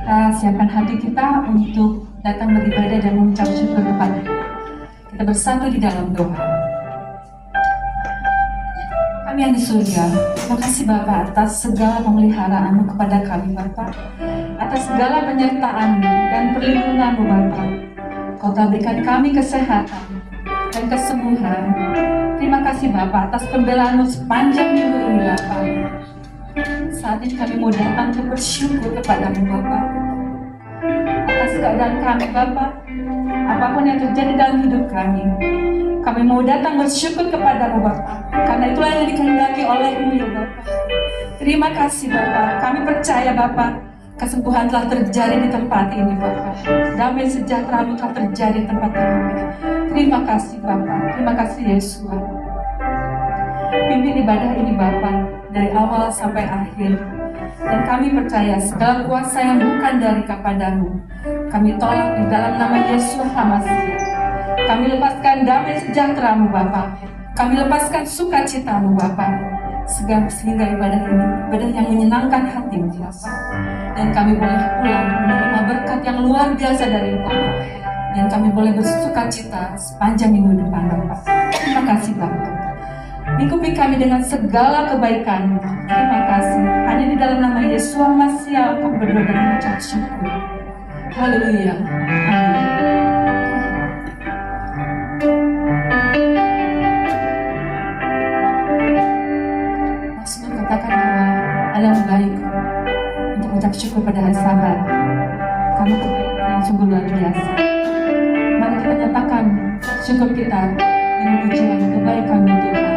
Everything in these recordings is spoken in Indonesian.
Kita siapkan hati kita untuk datang beribadah dan mengucap syukur kepada Dia. Kita bersatu di dalam doa. Kami yang di surga, terima kasih Bapa atas segala pemeliharaan-Mu kepada kami Bapa, atas segala penyertaan dan perlindungan-Mu Bapa. Kau telah berikan kami kesehatan dan kesembuhan. Terima kasih Bapa atas pembelaan-Mu sepanjang minggu ini Bapa. Saat ini kami mau datang untuk bersyukur kepada-Mu Bapa atas keadaan kami Bapa. Apapun yang terjadi dalam hidup kami mau datang bersyukur kepada-Mu Bapa, karena itulah yang dikehendaki oleh-Mu ya Bapa. Terima kasih Bapa. Kami percaya Bapa, kesembuhan telah terjadi di tempat ini Bapa. Damai sejahtera-Mu telah terjadi di tempat ini. Terima kasih Bapa. Terima kasih Yesus. Pimpin ibadah ini Bapa dari awal sampai akhir. Dan kami percaya segala kuasa yang bukan dari kepada-Mu kami tolak di dalam nama Yesus HaMasiah. Kami lepaskan damai sejahtera-Mu Bapa. Kami lepaskan sukacita-Mu Bapa. Sehingga ibadah ini ibadah yang menyenangkan hati-Mu Bapa. Dan kami boleh pulang menerima berkat yang luar biasa dari Engkau. Dan kami boleh bersukacita sepanjang minggu depan Bapa. Terima kasih Bapa. Lingkupi kami dengan segala kebaikan. Terima kasih. Hanya di dalam nama Yesus HaMasiah kami berdoa dan mengucap syukur. Haleluya. Amin. Mazmur katakan bahwa Allah yang baik untuk mengucap syukur pada hari Sabat. Kamu yang sungguh luar biasa. Mari kita nyatakan syukur kita dengan pujian kebaikan Tuhan.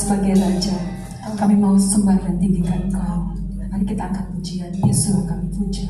Sebagai Raja, kami mau sembah dan tinggikan Engkau. Mari kita angkat pujian, Yesus yang kami puja.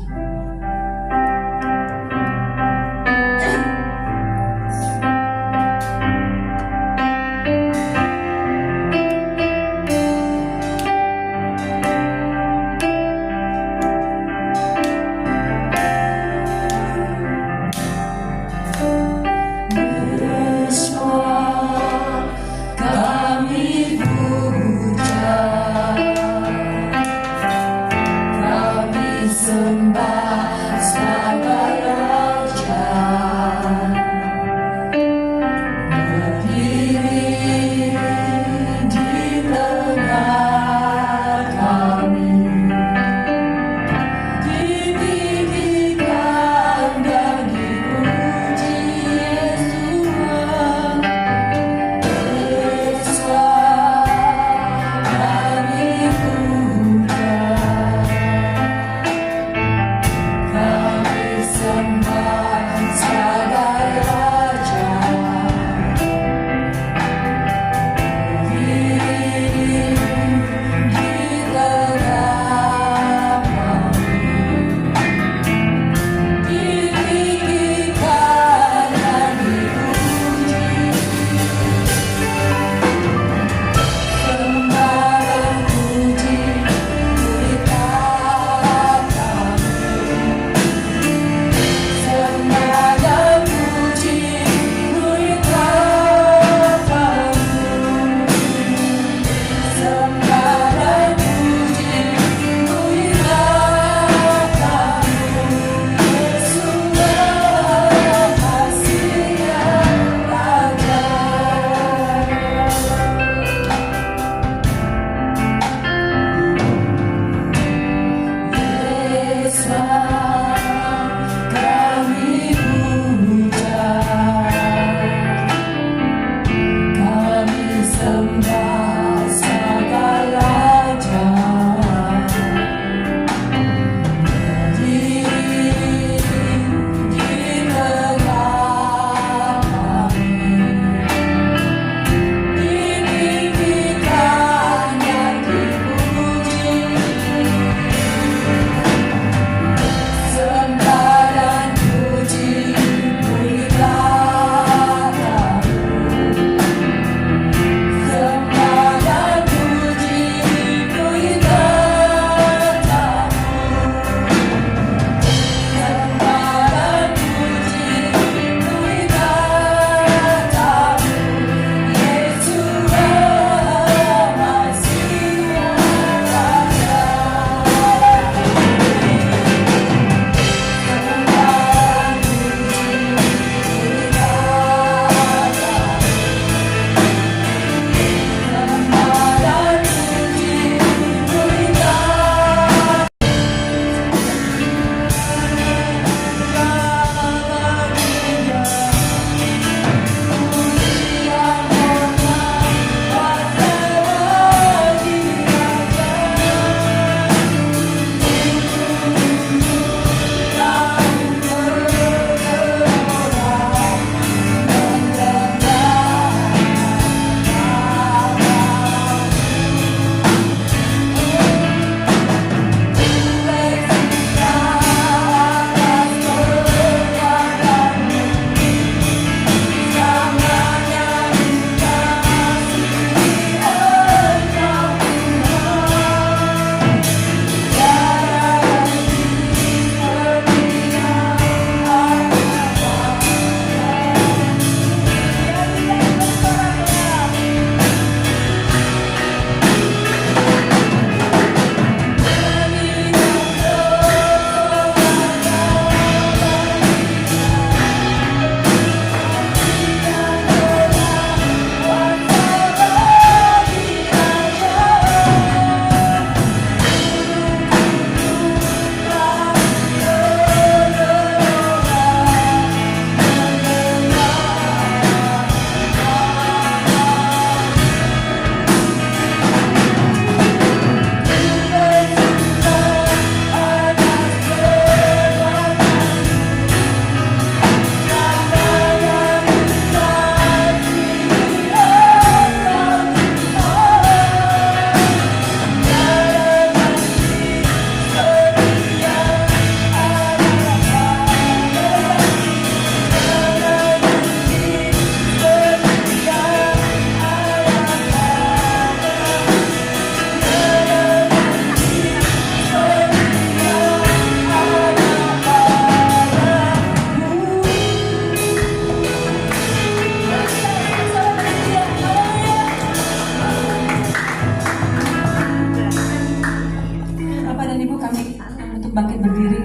Bapak dan Ibu, kami untuk bangkit berdiri.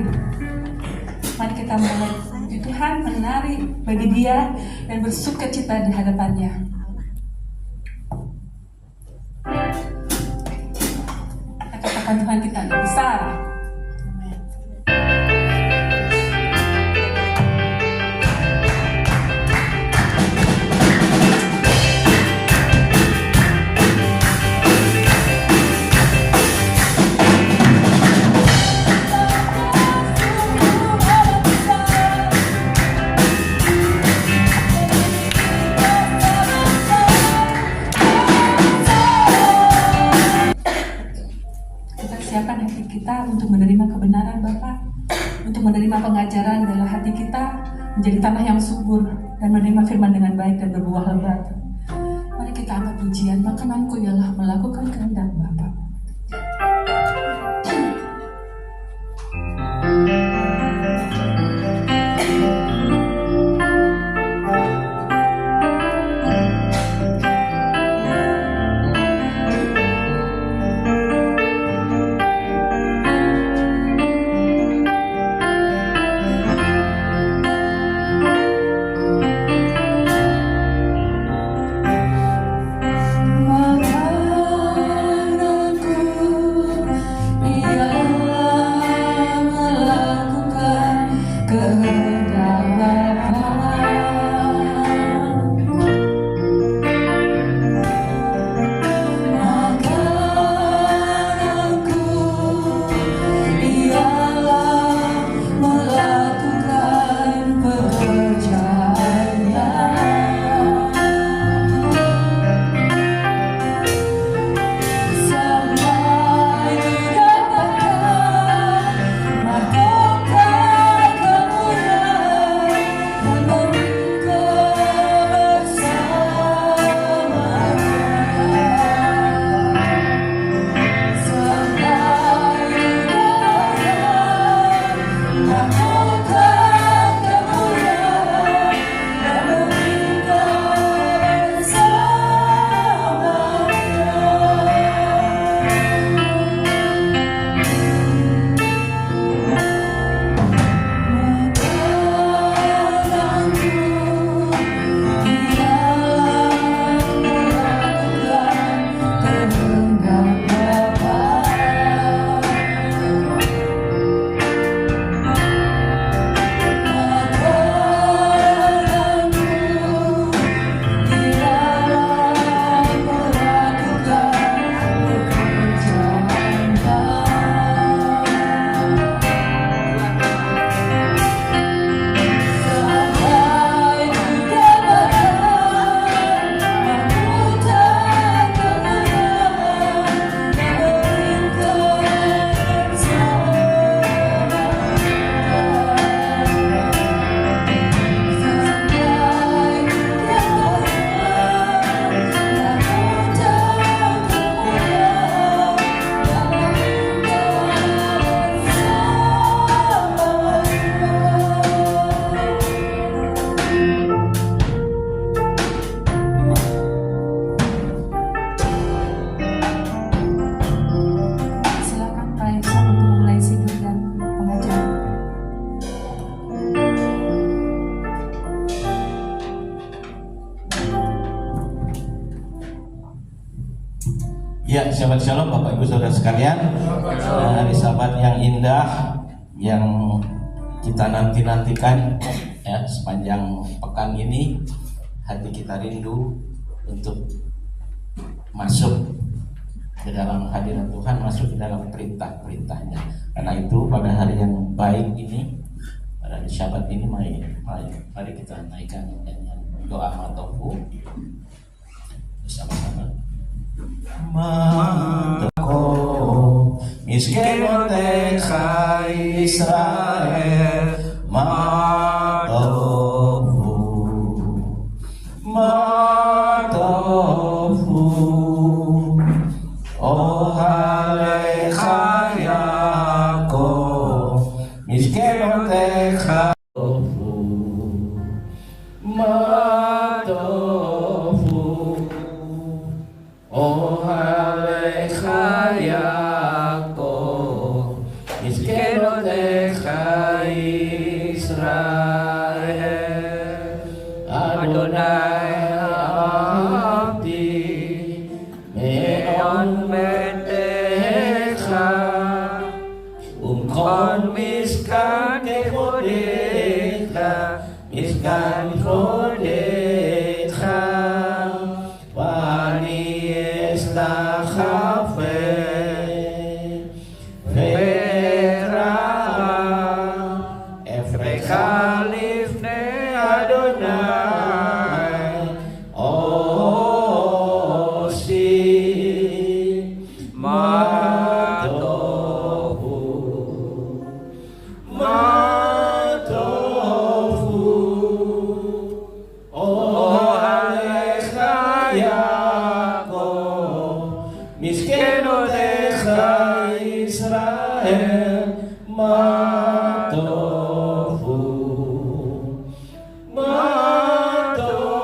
Mari kita mulai puji Tuhan, menari bagi Dia dan bersuka cita di hadapannya. Kita katakan Tuhan kita yang besar. Siapkan hati kita untuk menerima kebenaran Bapa, untuk menerima pengajaran dalam hati kita menjadi tanah yang subur dan menerima firman dengan baik dan berbuah lebat. Mari kita angkat pujian, makananku ialah melakukan kehendak Bapa. Ya, Shabbat Shalom Bapak Ibu Saudara sekalian. Hari Sabat yang indah yang kita nantikan ya, sepanjang pekan ini hati kita rindu untuk masuk ke dalam hadirat Tuhan, masuk ke dalam perintah-perintahnya. Karena itu pada hari yang baik ini, pada hari Syabat ini, mari kita naikkan dengan doa matofu bersama-sama. Matko miskemotecha Israel matofu ohalecha Yaakov miskemotecha Oh halecha Yaakov Israel Adonai Abdi Me'on Medecha Kon Miskan Kevodecha Miskan Kevodecha Wani Estachafe Vera Efrecha Lifne Adonai Osi Matohu Matohu Oh Alecha Yaakov Miskenotecha Israel Matohu Matohu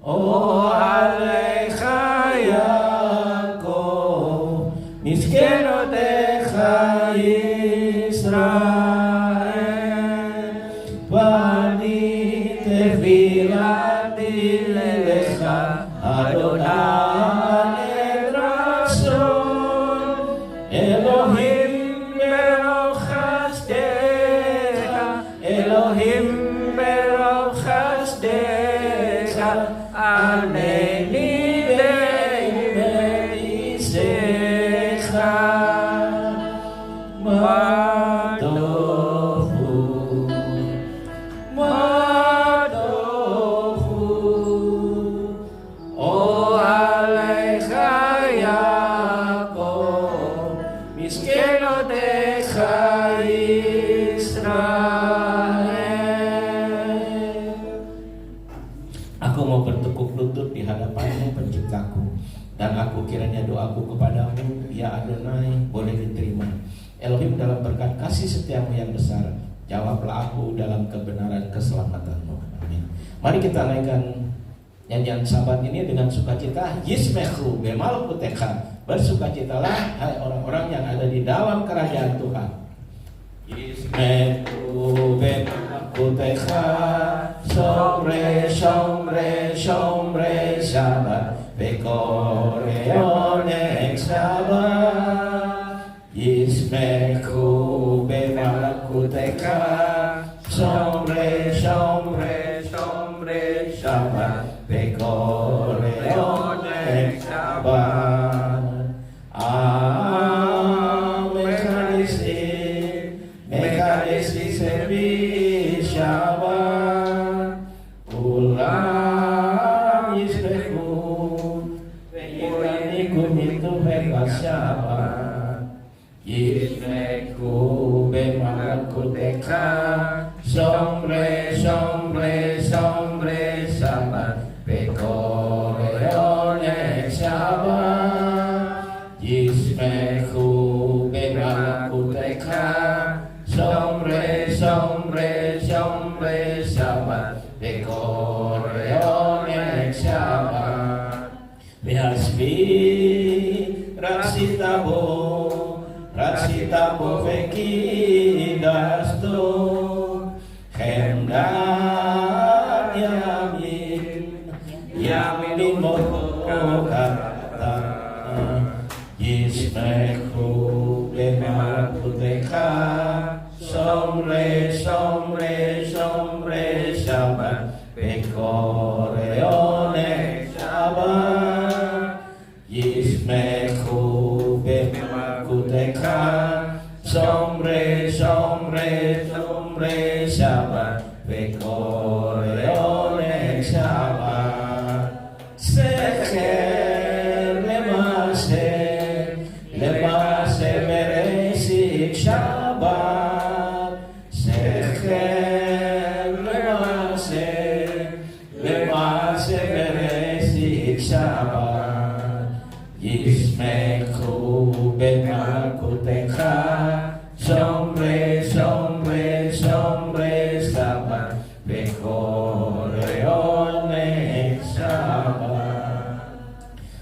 Oh Alecha Yaakov Miskenotecha Israel Vani tefilati lecha Adonai Rasul Elohim Merochasdecha Elohim Merochasdecha Aneni Beisecha Matohu Matohu Oh Alecha Yaakov Miskenotecha Israel. Aku mau bertekuk lutut di hadapanmu penciptaku, dan aku kiranya doaku kepadamu ya Adonai boleh diterima. Elohim dalam berkat kasih setiamu yang besar, jawablah aku dalam kebenaran keselamatanmu. Amin. Mari kita naikkan nyanyian sabat ini dengan sukacita. Yismechu bemalkutecha, bersukacitalah hai orang-orang yang ada di dalam kerajaan Tuhan. Yismechu bemalkutecha, shomre shomre shomre sabat, bekoreonek sabat. Yismechu bemalkutecha, shomre shomre shomre sabat, bekoreonek sabat. Mekanisti servis sabat, ulam yismechu Pekanikum itu bekas sabat. Yismechu bemalkutecha, shomre shomre shomre sabat, bekoreonek sabat. Yismechu bemalkutecha, shomre shomre shomre sabat, bekoreonek sabat. Behasbi Rasitabo vekidasto, Hemdan yamin mokata. Yismechu bemalkutecha, shomre shomre shomre sabat, bekoreonek sabat. Yismechu bemalkutecha, shomre shomre shomre sabat, bekoreonek sabat. Secher lemase meresik sabat. Secher lemase meresik sabat. Yismechu bemalkutecha, shomre shomre shomre sabat, bekoreonek sabat.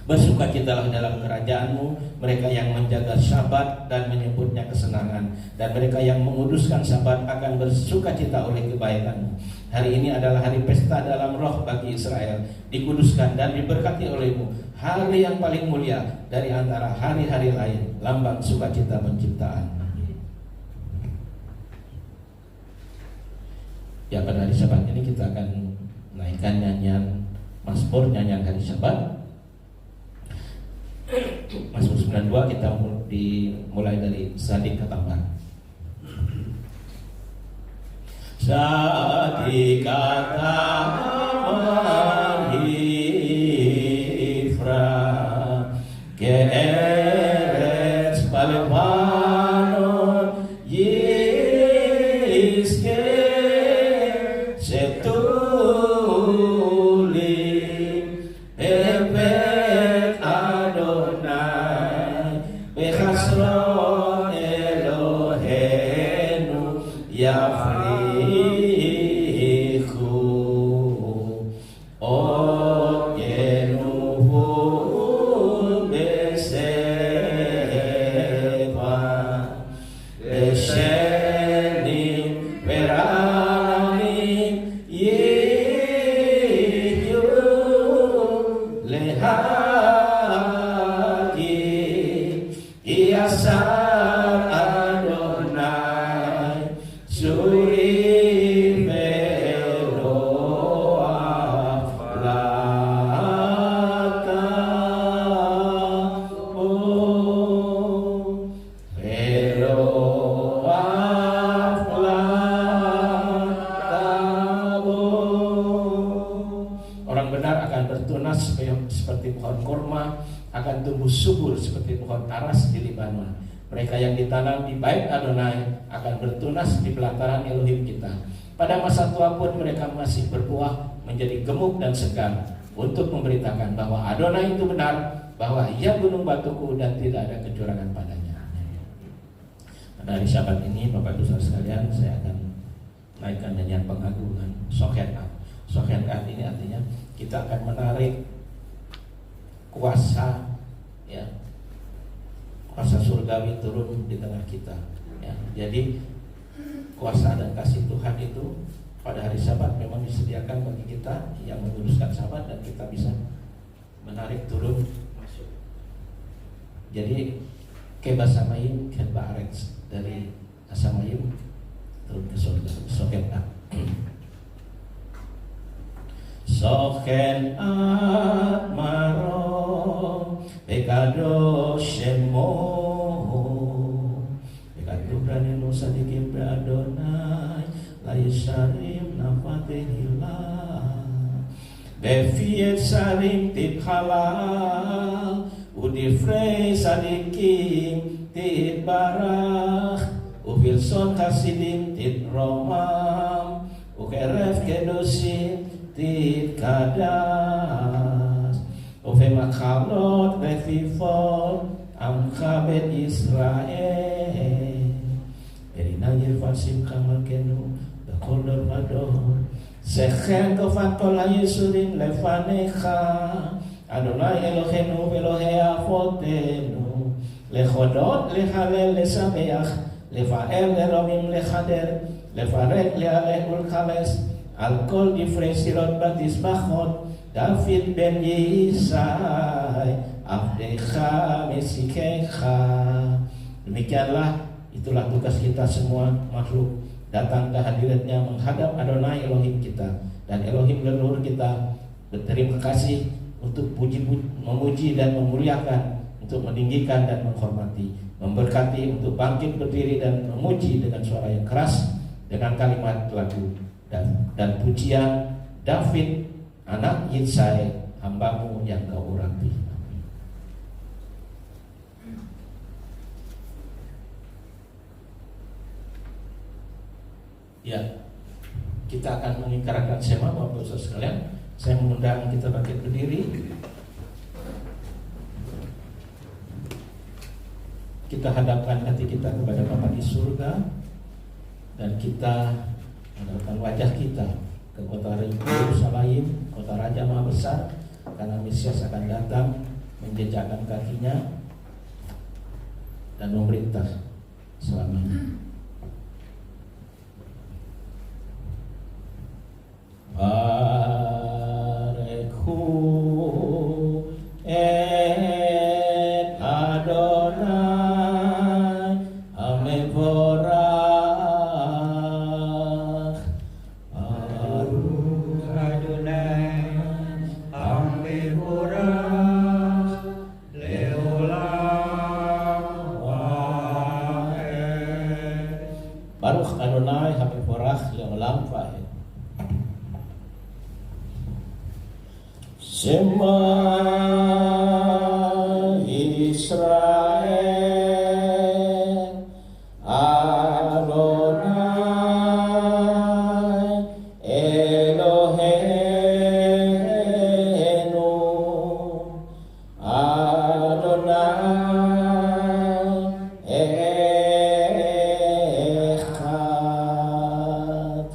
Bersukacitalah dalam kerajaanmu, mereka yang menjaga Sabat dan menyebutnya kesenangan, dan mereka yang menguduskan Sabat akan bersukacita oleh kebaikan. Hari ini adalah hari pesta dalam roh bagi Israel, dikuduskan dan diberkati olehmu, hari yang paling mulia dari antara hari-hari lain, lambang sukacita penciptaan. Ya, pada hari Sabat ini kita akan naikkan nyanyian Mazmur, nyanyian hari Sabat. Mazmur 92 kita dimulai dari Sadik Ketambar. Sadik Ketambar Hifra Ge'eretz Balebanon Yiske Setulim Bebet Adonai Bechasron Elohenu Yafrichu Oyenuhu Beseva Beshenim Veranim Yiyu Lehagi Iyasar Adonai Suri Velo Aflata Velo Aflata. Orang benar akan bertunas seperti pohon kurma, akan tumbuh subur seperti pohon aras di Libanon. Mereka yang ditanam di bait Adonai akan bertunas di pelataran Elohim kita. Pada masa tua pun mereka masih berbuah menjadi gemuk dan segar untuk memberitakan bahwa Adonai itu benar, bahwa Ia gunung batuku dan tidak ada kecurangan padanya. Pada hari Sabat ini, Bapak Ibu Saudara sekalian, saya akan naikkan nyanyian pengagungan Sokenat. Sokenat ini artinya kita akan menarik kuasa, ya, kuasa surgawi turun di tengah kita, ya. Jadi kuasa dan kasih Tuhan itu pada hari Sabat memang disediakan bagi kita yang menguruskan Sabat, dan kita bisa menarik turun masuk. Jadi kebasamayim kebaarets, dari asamayim turun ke surga. Sokenat. Sokenat maro Bekado Shemo Bekado Branenu Sadikim Adonai Laisharim Nafatehila Befiet Sarim Tit Halal Udifrei Sadikim Tit Barach Ufilson Hasidim Tit Romam Ukeref Kedosim Tit Kadas Ufemakhalot Refifol Amchabet Israel Erinayir Fasim Kamal Kenu Bekolor Mador Sechen Kofat Kola Yesurim Lefanecha Adonai Elohenu Velohe Afotenu Lechodot Lehalel Lesameach Lefael Leromim Lechader Lefaret Lealeh Ulchales Al-Kol Difresirot Batis Bachot David ben Yisai Abdecha Mesikecha. Demikianlah, itulah tugas kita semua makhluk, datang ke hadiratnya menghadap Adonai Elohim kita dan Elohim leluhur kita, berterima kasih untuk memuji dan memuliakan, untuk meninggikan dan menghormati, memberkati, untuk bangkit berdiri dan memuji dengan suara yang keras dengan kalimat lagu dan pujian David anak Yisai, hambamu yang kau urapi. Ya, kita akan mengikarakan sema, Bapak Ibu sekalian. Saya mengundang kita bangkit berdiri. Kita hadapkan hati kita kepada Bapa di surga, dan kita hadapkan wajah kita ke kota Yerusalem, kota Raja Maha Besar, karena Mesias akan datang menjejakkan kakinya dan memerintah selamanya. Barekhu et Adonai Hamevorach. Baruch Adonai Hamevorach leolam vaed. Baruch Adonai Hamevorach leolam vaed. Shema Israel Adonai Eloheinu Adonai Echad.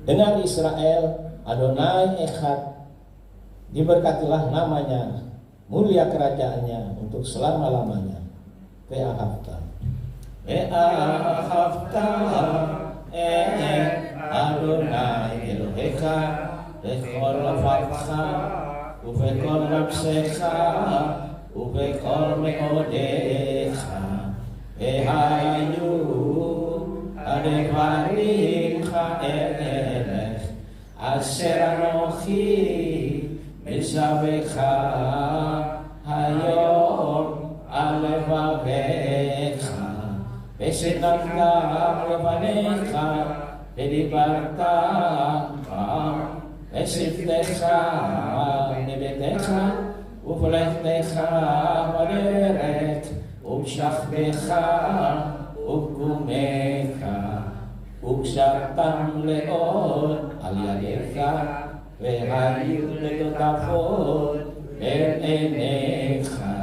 Dengan Israel, Adonai Echad, diberkatilah namanya, mulia kerajaannya untuk selama-lamanya. Ve'ahavta Adonai Elohecha bechol levavecha ubechol nafsecha ubechol meodecha vehayu advarimcha elech asher anochi misavecha hayom alevavecha vesenakam levanecha vedibarta vesiftecha nebetecha uvlechtecha vaderet ubshachbecha ubkumecha ubshatam leot aliadecha vehayu letotafot ben enecha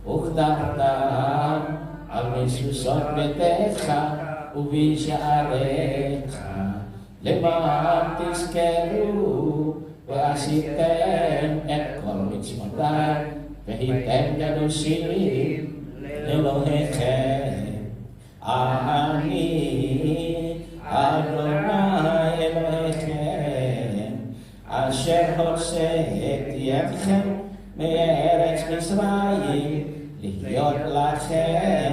uchtachtam al misusot betecha ubishaarecha למען תזכרו ועשיתם את כל מצוותיי והייתם קדושים לאלוהיכם. אני אדוני אלוהיכם אשר הוצאתי אתכם מארץ מצרים להיות לכם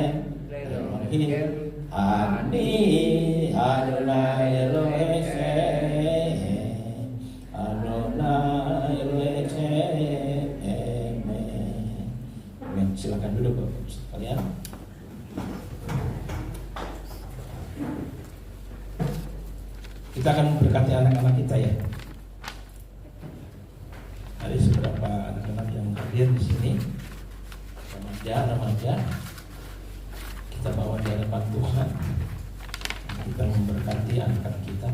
לאלוהים. אני Adonai Elohechem, Adonai Elohechem. Amin. Silakan duduk Bapak sekalian. Kita akan memberkati anak-anak kita ya. Ada beberapa anak-anak yang hadir di sini, remaja. Kita bawa di hadapan Tuhan. Kita memberkati anak-anak kita.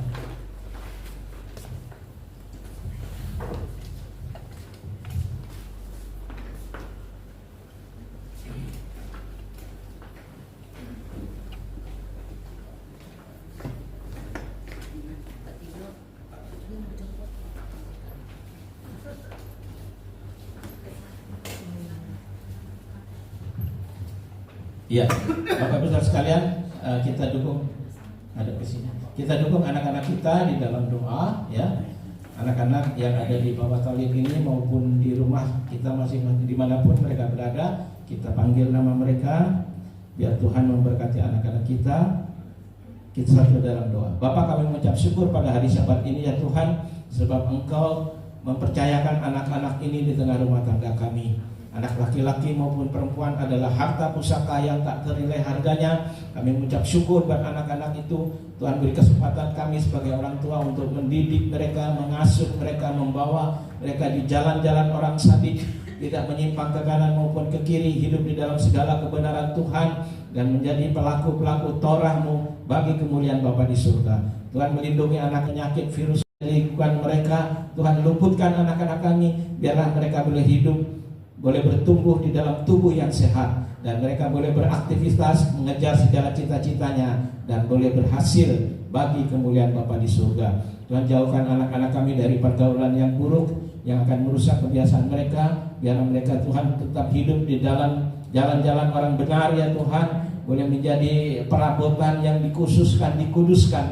Ya, Bapak Ibu sekalian, kita dukung. Ada ke sini. Kita dukung anak-anak kita di dalam doa ya. Anak-anak yang ada di bawah talib ini maupun di rumah kita masing-masing dimanapun mereka berada, kita panggil nama mereka biar Tuhan memberkati anak-anak kita. Kita satu dalam doa. Bapa, kami mengucap syukur pada hari Sabat ini ya Tuhan, sebab Engkau mempercayakan anak-anak ini di tengah rumah tangga kami. Anak laki-laki maupun perempuan adalah harta pusaka yang tak ternilai harganya. Kami mengucap syukur buat anak-anak itu. Tuhan beri kesempatan kami sebagai orang tua untuk mendidik mereka, mengasuh mereka, membawa mereka di jalan-jalan orang sadik, tidak menyimpang ke kanan maupun ke kiri, hidup di dalam segala kebenaran Tuhan dan menjadi pelaku-pelaku Torah-Mu bagi kemuliaan Bapa di surga. Tuhan melindungi anak penyakit virus di lingkungan mereka. Tuhan luputkan anak-anak kami, biarlah mereka boleh hidup boleh bertumbuh di dalam tubuh yang sehat, dan mereka boleh beraktivitas mengejar segala cita-citanya dan boleh berhasil bagi kemuliaan Bapa di surga. Tuhan, jauhkan anak-anak kami dari pergaulan yang buruk yang akan merusak kebiasaan mereka. Biar mereka Tuhan tetap hidup di dalam jalan-jalan orang benar ya Tuhan. Boleh menjadi perabotan yang dikuduskan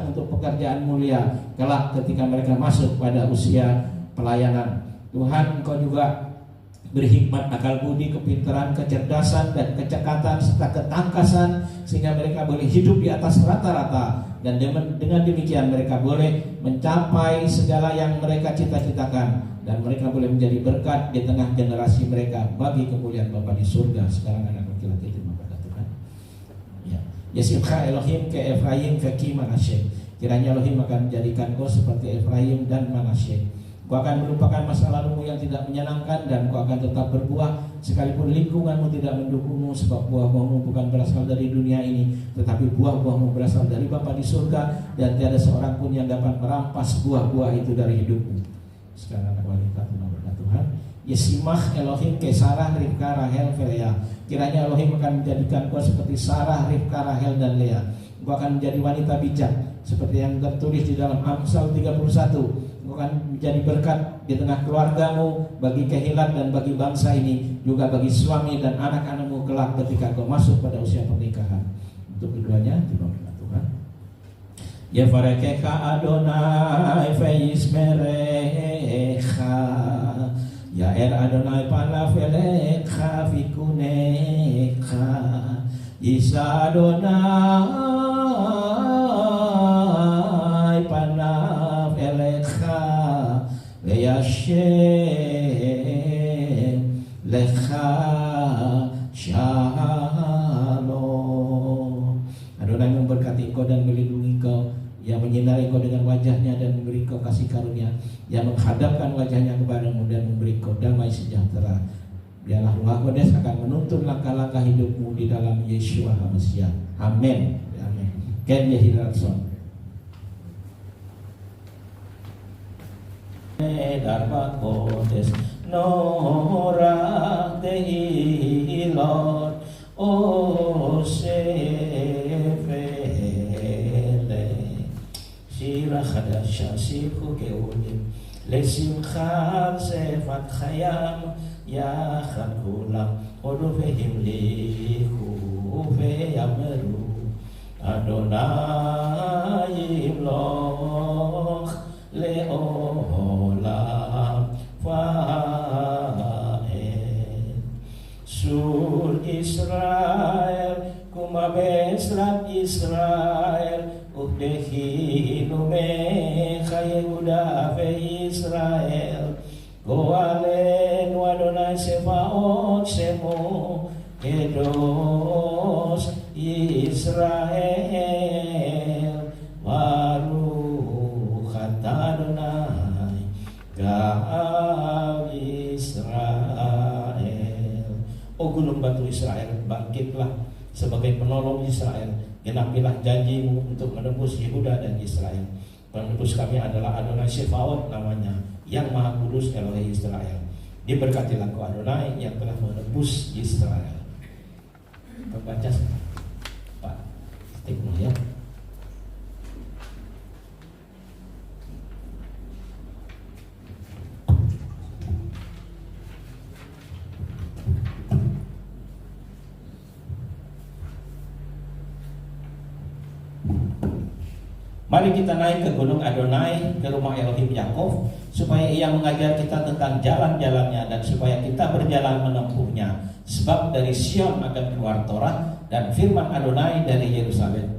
untuk pekerjaan mulia kelak ketika mereka masuk pada usia pelayanan. Tuhan, Engkau juga beri hikmat, akal budi, kepintaran, kecerdasan, dan kecekatan serta ketangkasan sehingga mereka boleh hidup di atas rata-rata, dan dengan demikian mereka boleh mencapai segala yang mereka cita-citakan, dan mereka boleh menjadi berkat di tengah generasi mereka bagi kemuliaan Bapa di surga. Sekarang anak laki-laki terima kasih Tuhan. Ya, Yesimcha Elohim ke Efraim ke Ki Manasye. Kiranya Elohim akan menjadikan kau seperti Efraim dan Manasye. Kau akan melupakan masa lalumu yang tidak menyenangkan, dan kau akan tetap berbuah sekalipun lingkunganmu tidak mendukungmu, sebab buah-buahmu bukan berasal dari dunia ini, tetapi buah-buahmu berasal dari Bapa di surga, dan tiada seorang pun yang dapat merampas buah-buah itu dari hidupmu. Sekarang anak wanita terima berkat Tuhan. Yesimach Elohim ke Sarah, Ribka, Rahel, Lea. Kiranya Elohim akan menjadikan kau seperti Sarah, Ribka, Rahel, dan Lea. Kau akan menjadi wanita bijak seperti yang tertulis di dalam Amsal 31. Kau akan menjadi berkat di tengah keluargamu, bagi Kehilat dan bagi bangsa ini, juga bagi suami dan anak-anakmu kelak ketika kau masuk pada usia pernikahan. Untuk keduanya dibawakan Tuhan. Yevarekecha Adonai ve'yismerecha, Ya'er Adonai panav elecha vikunecha, Yisa Adonai panav elecha ve'yashem lecha shalom. Adonai memberkati engkau dan melindungi engkau, yang menyinari engkau dengan wajahnya dan memberi engkau kasih karunia, yang menghadapkan wajahnya kepadamu dan memberi engkau damai sejahtera. Biarlah Ruh Kudus akan menuntun langkah-langkah hidupmu di dalam Yeshua HaMashiach. Amin. Amin. Ken Yehiratson. Darba Kodes Nora Tehilot Osefele Shira Chadasha Sifu Geulim Lesimcha Sefat Chayam Yachad Kulam Odu Vehim Lihu Veyameru Adonai Imloch Leolam Fa'el Sur Israel Kumabesrat Israel Ukdehinu Mecha Yehuda Ve'Israel Goalen Adonai Sefaot Semo Kedos Israel Baruch Adonai Ga'al Israel. O gunung batu Israel, bangkitlah sebagai penolong Israel. Genapilah janjimu untuk menebus Yehuda dan Israel. Penebus kami adalah Adonai Sefaot namanya, yang maha kudus Elohim Israel. Diberkatilah kau Adonai yang telah menebus Israel. Membaca Pak Stikno ya. Mari kita naik ke gunung Adonai, ke rumah Elohim Yakov, supaya ia mengajar kita tentang jalan-jalannya dan supaya kita berjalan menempuhnya. Sebab dari Sion akan keluar Torah dan firman Adonai dari Yerusalem.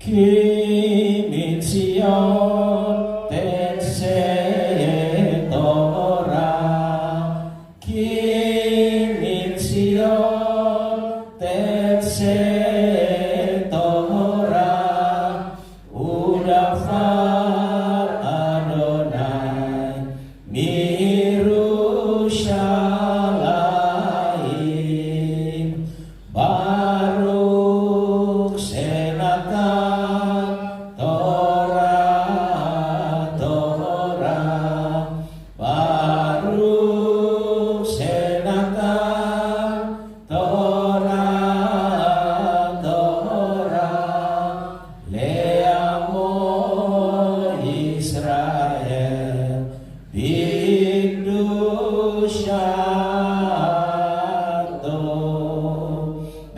Ki min Sion tetseh Torah, Ki min Sion tetseh Torah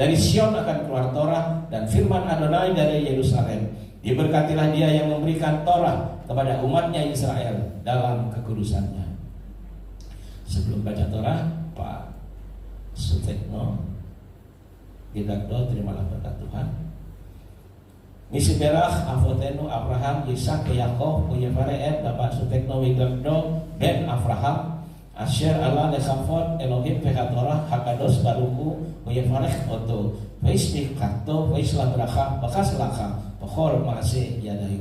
Dari Sion akan keluar Torah dan firman Adonai dari Yerusalem. Diberkatilah dia yang memberikan Torah kepada umatnya Israel dalam kekudusannya. Sebelum baca Torah, Pak Sutekno, Gidakdo, terimalah berkat Tuhan. Misi berah Avotenu Abraham Ishak Yakov Uyevareet Bapak Sutekno Gidakdo Ben Abraham Asher Allah Lesafot Elohim Pehatorah Hakados Baruku Uyevarech Oto Veisnik Kato Veislah Beraka Bekas Laka Pehor Maase Yadayu.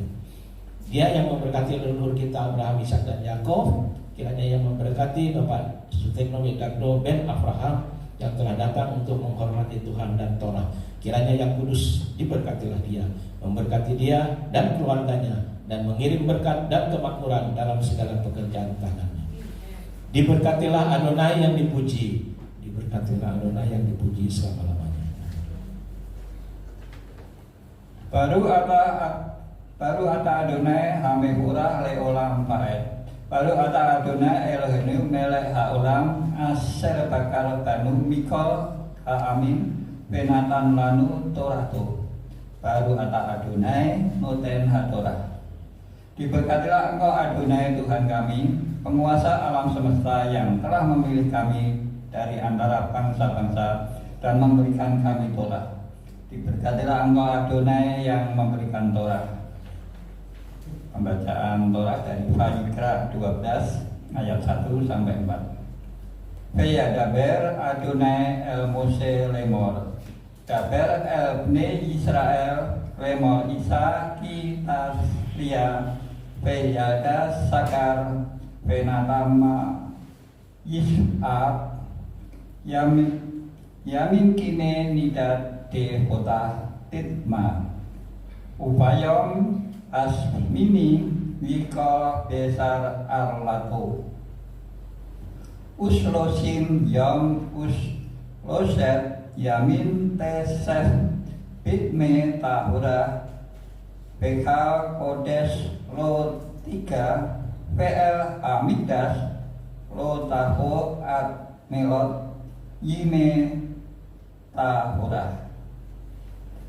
Dia yang memberkati leluhur kita Abraham, Ishak dan Yakov, kiranya yang memberkati Bapak Sutekno Gidakdo Ben Abraham yang telah datang untuk menghormati Tuhan dan Torah. Kiranya yang kudus diberkatilah dia, memberkati dia dan keluarganya, dan mengirim berkat dan kemakmuran dalam segala pekerjaan tangannya. Diberkatilah Adonai yang dipuji, diberkatilah Adonai yang dipuji selama-lamanya. Baru ata Adonai hamehurah leolam paet. Baru ata Adonai Elohenu melek haolam asel bakal banu mikol haamin penatan lanu torato. Baru ata Adonai noten hatorah. Diberkatilah engkau Adonai Tuhan kami, penguasa alam semesta yang telah memilih kami dari antara bangsa-bangsa dan memberikan kami Torah. Diberkatilah engkau Adonai yang memberikan Torah. Pembacaan Torah dari Vayikra 12 ayat 1 sampai 4. Daber Adonai el Mose lemor. Daber el bne Israel lemor Isa ki taslia Yada sakar penatama Yish'ab Yamin kine nidat de kota titma Upayom asmini wika besar arlato Uslosim yom usloset yamin tesef bitme tahura Bekal kodes lo 3 PL Amidas lo taho at melot yime tahura.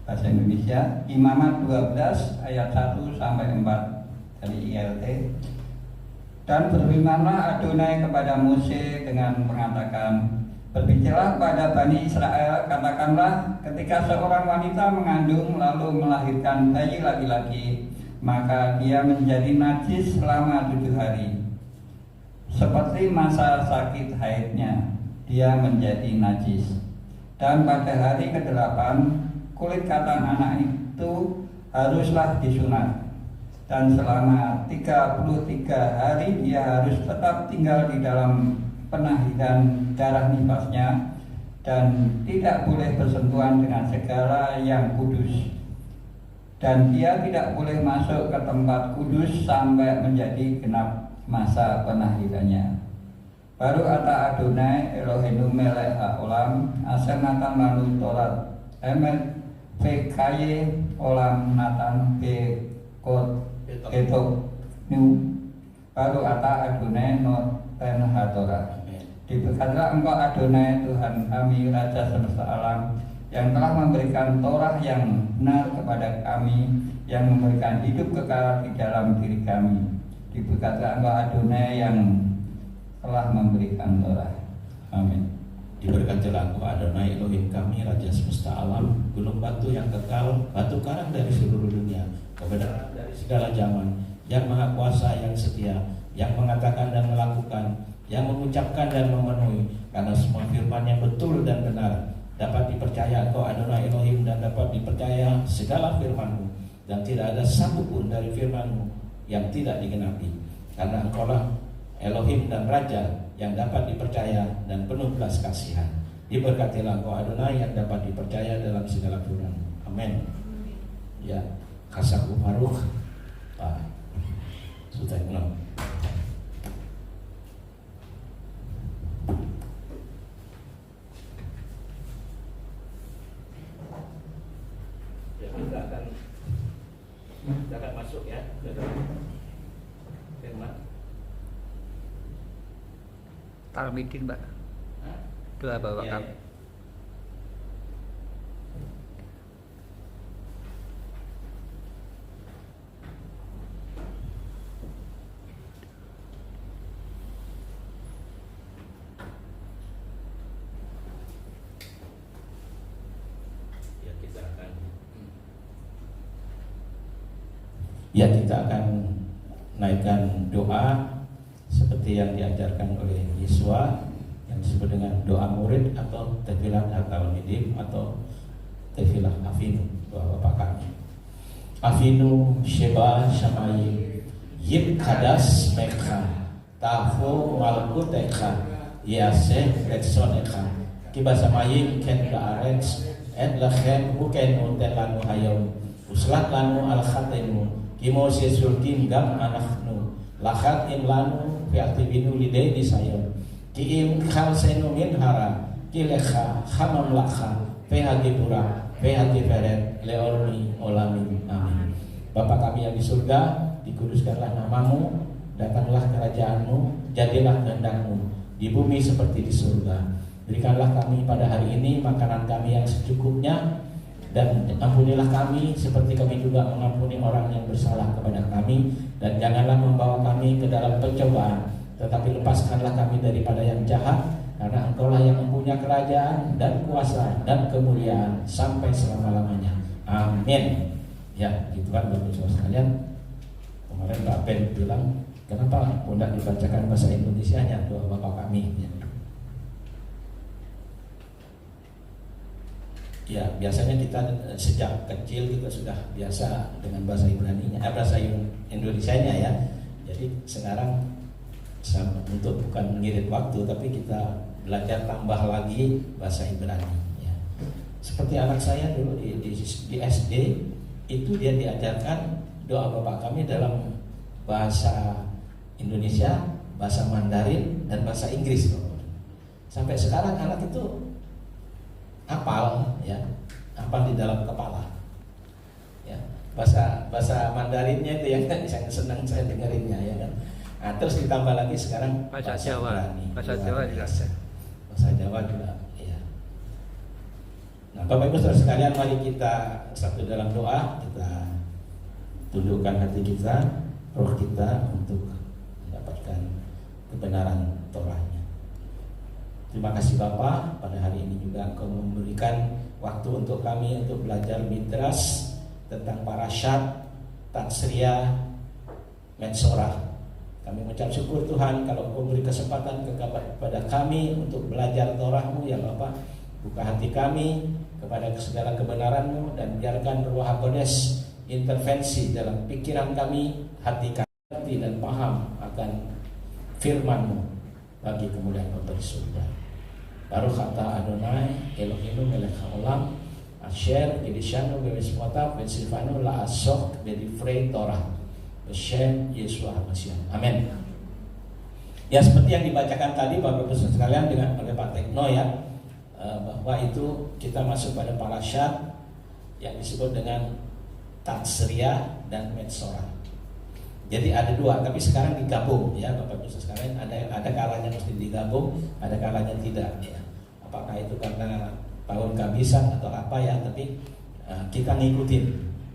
Bahasa Indonesia Imamat 12 ayat 1 sampai 4 dari ILT. Dan berfirmanlah Adonai kepada Mose dengan mengatakan, berbicaralah kepada Bani Israel, katakanlah, ketika seorang wanita mengandung lalu melahirkan bayi laki-laki, maka dia menjadi najis selama 7 hari. Seperti masa sakit haidnya, dia menjadi najis. Dan pada hari ke-8, kulit katan anak itu haruslah disunat. Dan selama 33 hari dia harus tetap tinggal di dalam penahiran darah nifasnya dan tidak boleh bersentuhan dengan segala yang kudus, dan dia tidak boleh masuk ke tempat kudus sampai menjadi genap masa penahirannya. Baru ata Adonai Elohenu melek haolam asal natan lalu torat emet pekaye olam natan pe kot ketok nu. Baru ata Adonai noten hatorah. Diberkatilah engkau Adonai Tuhan kami, Raja semesta alam, yang telah memberikan Torah yang benar kepada kami, yang memberikan hidup kekal di dalam diri kami. Diberkatilah engkau Adonai yang telah memberikan Torah. Amin. Diberkatilah engkau Adonai Elohim kami, Raja semesta alam, gunung batu yang kekal, batu karang dari seluruh dunia, kebenaran dari segala zaman, yang maha kuasa, yang setia, yang mengatakan dan melakukan, yang mengucapkan dan memenuhi, karena semua firman yang betul dan benar dapat dipercaya engkau Adonai Elohim, dan dapat dipercaya segala firman-Mu, dan tidak ada satu pun dari firman-Mu yang tidak digenapi, karena engkaulah Elohim dan Raja yang dapat dipercaya dan penuh belas kasihan. Diberkatilah engkau Adonai yang dapat dipercaya dalam segala firman-Mu. Amin. Ya, Kasaku Faruq Pak Sutekno. Kita akan masuk ya ke dalam firman. Talmidin, Pak. Doa Bapak Ya, kami. ya. Ya, kita akan naikkan doa seperti yang diajarkan oleh Yesua yang disebut dengan doa murid atau tefilah atau nidim atau tefilah afinu, doa Bapa kami. Afinu sheba shamayim yib kadas mekha tahu malkutekha yaseh retsonekha kibasamayim ken laarets et lachem buken uten lanu hayom uslat lanu al khatenu kimo sesulkin gam anaknu lakhat im lanu fi'atibinu lidei disayom kiim khal senu min hara kilekha hamam lakha pehati pura pehati feret leorni olamin amin. Bapa kami yang di surga, dikuduskanlah namamu, datanglah kerajaanmu, jadilah kehendakmu di bumi seperti di surga. Berikanlah kami pada hari ini makanan kami yang secukupnya, dan ampunilah kami seperti kami juga mengampuni orang yang bersalah kepada kami, dan janganlah membawa kami ke dalam pencobaan, tetapi lepaskanlah kami daripada yang jahat, karena Engkaulah yang mempunyai kerajaan dan kuasa dan kemuliaan sampai selama-lamanya. Amin. Ya, gitu kan Bapak Ibu sekalian. Kemarin Pak Ben bilang, kenapa tidak dibacakan bahasa Indonesianya doa Bapak kami? Ya, biasanya kita sejak kecil kita sudah biasa dengan bahasa Ibraninya, bahasa Indonesianya ya. Jadi sekarang untuk bukan mengirit waktu, tapi kita belajar tambah lagi bahasa Ibrani. Ya. Seperti anak saya dulu di SD itu dia diajarkan doa Bapak kami dalam bahasa Indonesia, bahasa Mandarin, dan bahasa Inggris. Sampai sekarang anak itu hafal, ya, hafal di dalam kepala. Ya, bahasa Mandarinnya itu yang sangat senang saya dengerinnya, ya kan. Nah, terus ditambah lagi sekarang bahasa Jawa, bahasa Jawa juga. Bahasa Jawa juga, ya. Nah, Bapak Ibu Saudara sekalian, mari kita satu dalam doa, kita tundukkan hati kita, roh kita untuk mendapatkan kebenaran Torahnya. Terima kasih Bapak, pada hari ini juga Engkau memberikan waktu untuk kami untuk belajar midras tentang parasyat, tatsriah, mensorah. Kami mengucap syukur Tuhan kalau Engkau beri kesempatan kepada kami untuk belajar Torah-Mu ya Bapak. Buka hati kami kepada segala kebenaran-Mu, dan biarkan Ruh HaKodes intervensi dalam pikiran kami, hati kami, dan paham akan firman-Mu bagi kemuliaan Bapa di surga. Baruch kata Adonai Eloheinu melech haolam asher kidishanu b'mitzvotav v'tzivanu la'asok b'divrei Torah b'shem Yeshua HaMashiach. Amin. Ya, seperti yang dibacakan tadi Bapak Ibu sekalian dengan oleh Pak Tekno ya, bahwa itu kita masuk pada parasyat yang disebut dengan tatsriah dan mensorah. Jadi ada dua, tapi sekarang digabung ya Bapak Ibu sekalian. Ada kalanya mesti digabung, ada kalanya tidak ya. Apakah itu karena tahun kehabisan atau apa ya? Tapi kita ngikutin.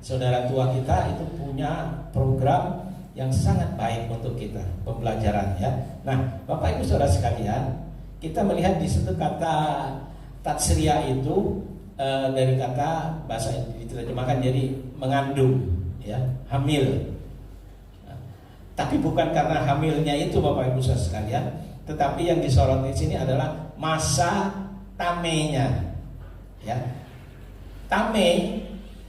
Saudara tua kita itu punya program yang sangat baik untuk kita, pembelajaran ya. Nah, Bapak Ibu Saudara sekalian, kita melihat di situ kata tatsriah itu dari kata bahasa diterjemahkan jadi mengandung ya, hamil. Tapi bukan karena hamilnya itu Bapak Ibu Saudara sekalian, tetapi yang disorot di sini adalah masa tamenya. Ya. Tame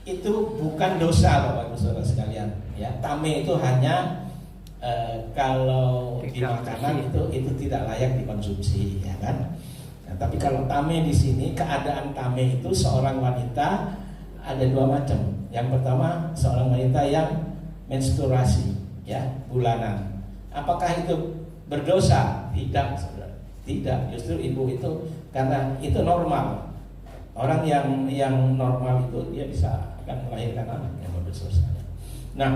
itu bukan dosa Bapak Ibu Saudara sekalian, ya. Tame itu hanya kalau di makanan itu tidak layak dikonsumsi, ya kan? Nah, tapi kalau tame di sini, keadaan tame itu seorang wanita ada dua macam. Yang pertama, seorang wanita yang menstruasi, ya, bulanan. Apakah itu berdosa? Tidak, saudara. Tidak. Justru ibu itu karena itu normal. Orang yang normal itu dia bisa akan melahirkan anak yang berdosa. Nah,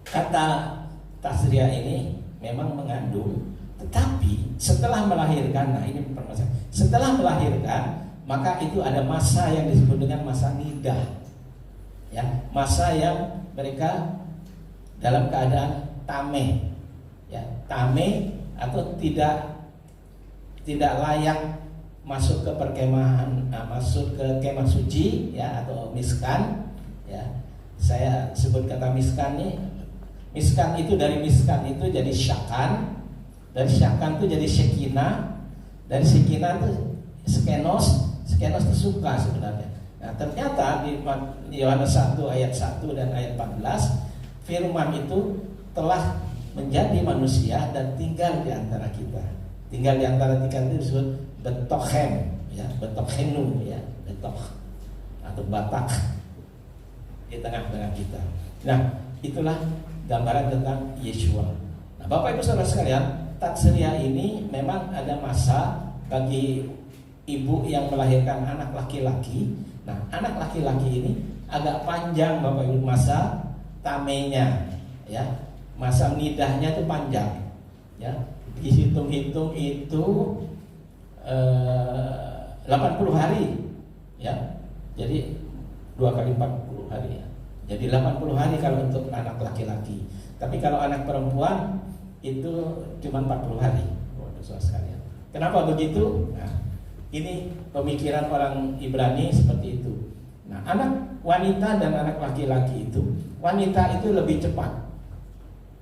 kata tatsriah ini memang mengandung, tetapi setelah melahirkan, nah ini permasalahan. Setelah melahirkan, maka itu ada masa yang disebut dengan masa nidah. Ya, masa yang mereka dalam keadaan tame, ya, tame atau tidak layak masuk ke perkemahan, masuk ke kemah suci, ya, atau miskan, ya, saya sebut kata miskan nih. Miskan itu dari miskan itu jadi syakan, dari syakan itu jadi syekina, dari syekina itu skenos itu suka sebenarnya. Nah ternyata di Yohanes 1 ayat 1 dan ayat 14 firman itu telah menjadi manusia dan tinggal di antara kita. Tinggal di antara kita itu disebut betokhen, ya, betokhenu, ya, betok atau batak di tengah-tengah kita. Nah itulah gambaran tentang Yeshua. Nah Bapak Ibu Saudara sekalian, tatsria ini memang ada masa bagi ibu yang melahirkan anak laki-laki. Nah anak laki-laki ini agak panjang Bapak Ibu masa tamenya, ya, masa nidahnya itu panjang, ya, dihitung-hitung itu 80 hari, ya, jadi 2 kali 40 hari, ya. Jadi 80 hari kalau untuk anak laki-laki. Tapi kalau anak perempuan itu cuma 40 hari. Saudara sekalian. Kenapa begitu? Nah, ini pemikiran orang Ibrani seperti itu. Nah, anak wanita dan anak laki-laki itu, wanita itu lebih cepat,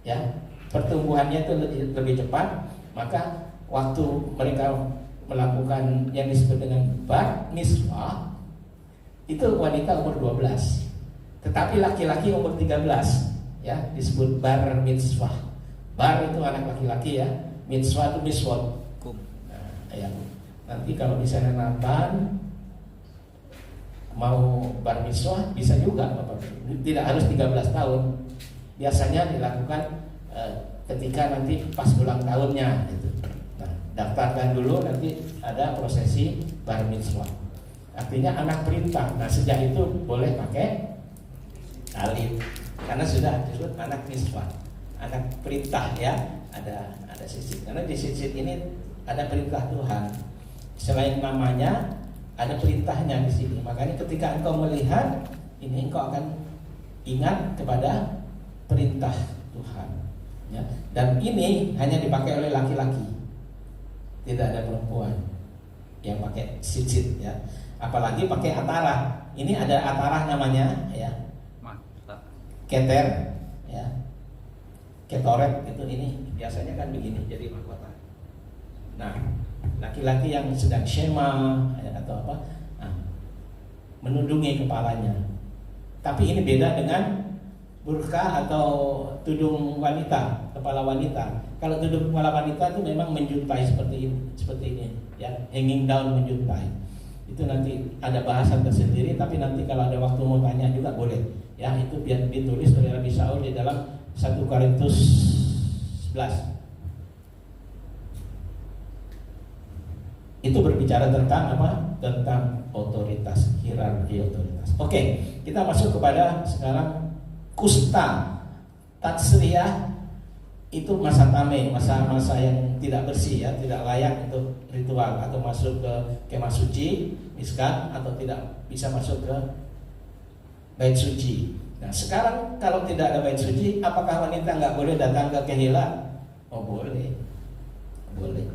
ya, pertumbuhannya itu lebih cepat. Maka waktu mereka melakukan yang disebut dengan bar mitzvah itu wanita umur 12, tetapi laki-laki umur 13, ya, disebut bar mitzvah. Bar itu anak laki-laki, ya, mitzvah itu miswot. Nah, ya, nanti kalau misalnya Nathan mau bar mitzvah bisa juga Bapak. Tidak harus 13 tahun. Biasanya dilakukan ketika nanti pas ulang tahunnya gitu. Nah, daftarkan dulu, nanti ada prosesi bar mitzvah. Artinya anak perintah. Nah, sejak itu boleh pakai alif karena sudah disebut anak mitzvah, anak perintah, ya. Ada sisi. Karena di sisi ini ada perintah Tuhan. Selain namanya ada perintahnya di sini. Makanya ketika engkau melihat ini, engkau akan ingat kepada perintah Tuhan, ya. Dan ini hanya dipakai oleh laki-laki, tidak ada perempuan yang pakai sitsit, ya. Apalagi pakai atara. Ini ada atara namanya, ya, keter, ya, ketoret itu. Ini biasanya kan begini jadi mahkota. Nah, laki-laki yang sedang shema, ya, atau apa, nah, menundungi kepalanya. Tapi ini beda dengan burka atau tudung wanita, kepala wanita. Kalau tudung kepala wanita itu memang menjuntai seperti ini, ya, hanging down, menjuntai. Itu nanti ada bahasan tersendiri, tapi nanti kalau ada waktu mau tanya juga boleh, ya. Itu biar ditulis oleh Rabi Saul di dalam 1 Korintus 11. Itu berbicara tentang apa? Tentang otoritas, hierarki otoritas. Oke, kita masuk kepada sekarang kusta. Tatsria itu masa tame, masa yang tidak bersih, ya, tidak layak untuk ritual atau masuk ke kemah suci, miskan, atau tidak bisa masuk ke bait suci. Nah, sekarang kalau tidak ada bait suci, apakah wanita nggak boleh datang ke kehila? Oh, boleh, boleh.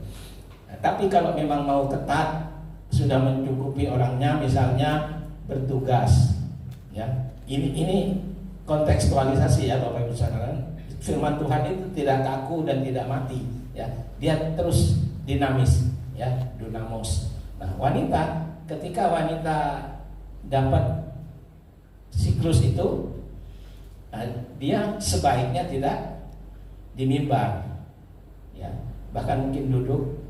Nah, tapi kalau memang mau ketat, sudah mencukupi orangnya, misalnya bertugas, ya. Ini kontekstualisasi, ya, Bapak Ibu sekalian. Firman Tuhan itu tidak kaku dan tidak mati, ya. Dia terus dinamis, ya, dunamos. Nah, wanita, ketika wanita dapat siklus itu, nah, dia sebaiknya tidak di mimbar, ya. Bahkan mungkin duduk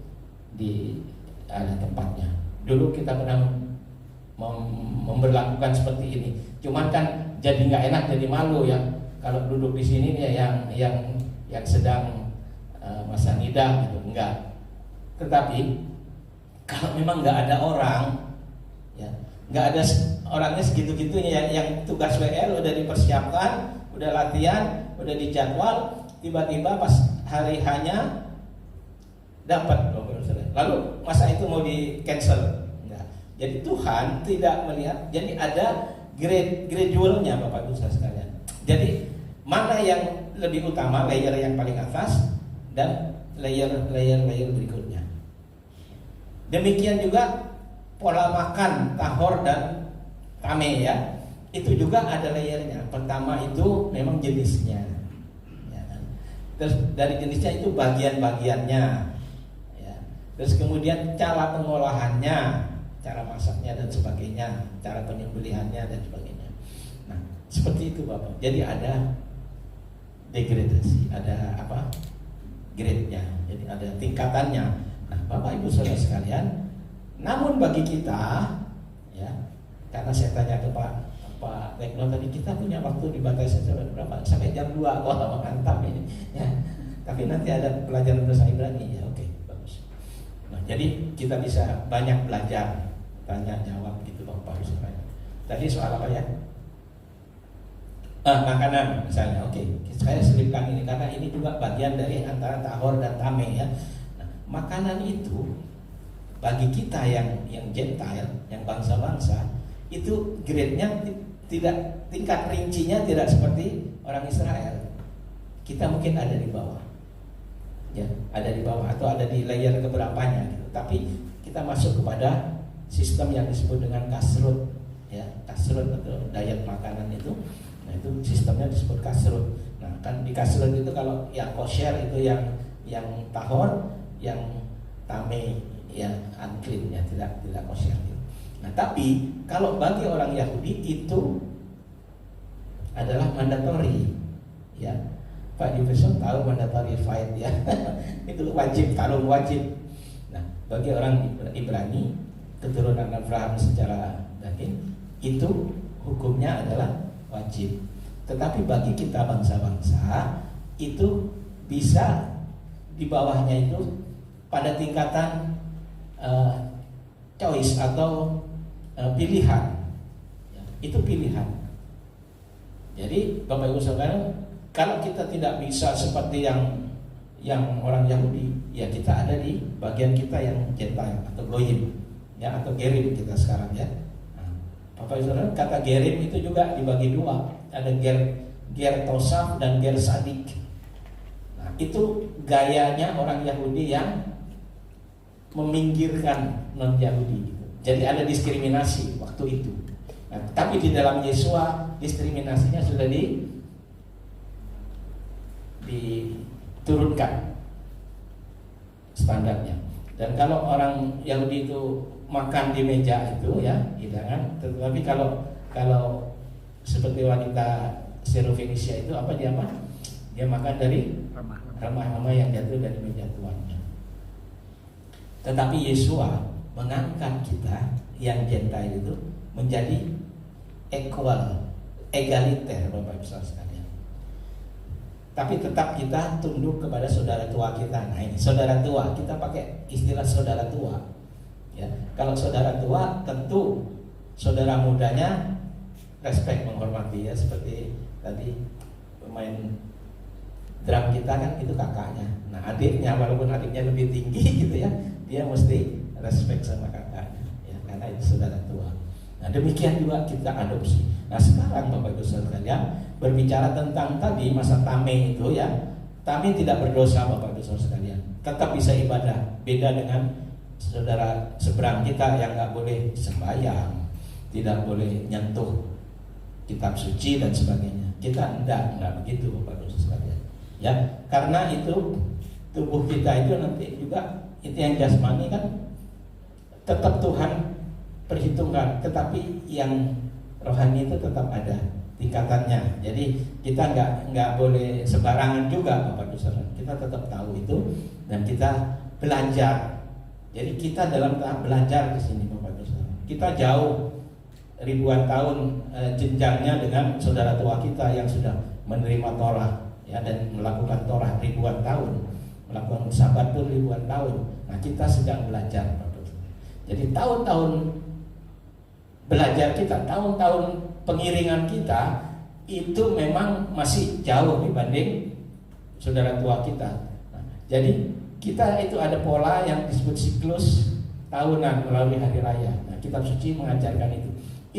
di ada tempatnya. Dulu kita pernah memberlakukan seperti ini. Cuman kan jadi nggak enak, jadi malu, ya. Kalau duduk di sini ya yang sedang masa nidah gitu, enggak. Tetapi kalau memang nggak ada orang, ya, nggak ada orangnya segitu-gitunya, yang tugas WL udah dipersiapkan, udah latihan, udah dijadwal, tiba-tiba pas hari hanya dapat, lalu masa itu mau di cancel? Enggak. Jadi Tuhan tidak melihat. Jadi ada gradualnya, Bapak Ibu sekalian. Jadi mana yang lebih utama, layer yang paling atas dan layer berikutnya. Demikian juga pola makan tahor dan tame, ya. itu juga ada layernya. Pertama itu memang jenisnya, ya kan? Terus dari jenisnya itu bagian-bagiannya, ya. Terus kemudian cara pengolahannya, cara masaknya dan sebagainya, cara penyembelihannya dan sebagainya. Nah, seperti itu Bapak. Jadi ada degradasi, ada apa? Grade-nya. Jadi ada tingkatannya. Nah, Bapak Ibu Saudara sekalian, namun bagi kita, ya, karena saya tanya ke Pak Tekno tadi, kita punya waktu dibatasi berapa? Sampai jam 2. Wah, mantap ini. Ya. Tapi nanti ada pelajaran bahasa Ibrani. Ya, oke, bagus. Nah, jadi kita bisa banyak belajar, tanya jawab gitu Bapak Ibu sekalian. Tadi soal apa ya? Makanan misalnya. Oke, saya selipkan ini karena ini juga bagian dari antara tahor dan tameh ya. Nah, makanan itu bagi kita yang Gentile, yang bangsa-bangsa, itu grade-nya tidak, tingkat rincinya tidak seperti orang Israel. Kita mungkin ada di bawah, ya, ada di bawah atau ada di layer keberapanya gitu. Tapi kita masuk kepada sistem yang disebut dengan kasrut, ya, kasrut atau diet makanan itu. Nah, itu sistemnya disebut kasrut. Nah, kan di kasrut itu kalau yang kosher itu yang tahor, yang tameh, ya, unclean, ya, tidak kosher. Nah, tapi kalau bagi orang Yahudi itu adalah mandatory, ya. Pak Jefferson tahu mandatory fight, ya. Itu wajib, tarung wajib. Nah, bagi orang Ibrani keturunan Abraham secara daging itu hukumnya adalah wajib. Tetapi bagi kita bangsa-bangsa itu bisa di bawahnya itu pada tingkatan choice atau pilihan, ya, itu pilihan. Jadi Bapak Ibu Saudara, kalau kita tidak bisa seperti yang orang Yahudi, ya kita ada di bagian kita yang Gentile atau Goyim, ya, atau Gerim kita sekarang, ya. Nah, Bapak Ibu Saudara, kata Gerim itu juga dibagi dua, ada ger tosaf dan ger sadik. Nah, itu gayanya orang Yahudi yang meminggirkan non Yahudi. Jadi ada diskriminasi waktu itu. Nah, tapi di dalam Yesua diskriminasinya sudah diturunkan standarnya. Dan kalau orang Yahudi itu makan di meja itu, ya, hidangan. Tetapi kalau seperti wanita Syro-Fenisia itu apa dia apa? Dia makan dari remah-remah yang jatuh dari meja tuannya. Tetapi Yesua mengangkat kita yang Gentile itu menjadi egaliter Bapak Ibu sekalian. Tapi tetap kita tunduk kepada saudara tua kita. Nah, ini saudara tua, kita pakai istilah saudara tua, ya. Kalau saudara tua tentu saudara mudanya respect, menghormati, ya, seperti tadi pemain drum kita kan itu kakaknya. Nah, adiknya walaupun adiknya lebih tinggi gitu, ya, dia mesti respect sama kakaknya, ya, karena itu saudara tua. Nah, demikian juga kita adopsi. Nah, sekarang Bapak Ibu sekalian berbicara tentang tadi masa tameh itu, ya, tameh tidak berdosa Bapak Ibu sekalian, tetap bisa ibadah. Beda dengan saudara seberang kita yang nggak boleh sembahyang, tidak boleh nyentuh kitab suci dan sebagainya. Kita enggak begitu Bapak Ibu sekalian, ya, karena itu tubuh kita itu nanti juga itu yang jasmani kan tetap Tuhan perhitungkan, tetapi yang rohani itu tetap ada tingkatannya. Jadi kita nggak boleh sembarangan juga Bapak Ibu sekalian. Kita tetap tahu itu dan kita belajar. Jadi kita dalam tahap belajar di sini Bapak Ibu sekalian. Kita jauh ribuan tahun jenjangnya dengan saudara tua kita yang sudah menerima Torah, ya, dan melakukan Torah ribuan tahun, melakukan sabat pun ribuan tahun. Nah, kita sedang belajar. Jadi tahun-tahun belajar kita, tahun-tahun pengiringan kita itu memang masih jauh dibanding saudara tua kita. Nah, jadi kita itu ada pola yang disebut siklus tahunan melalui hari raya. Nah, kitab suci mengajarkan itu.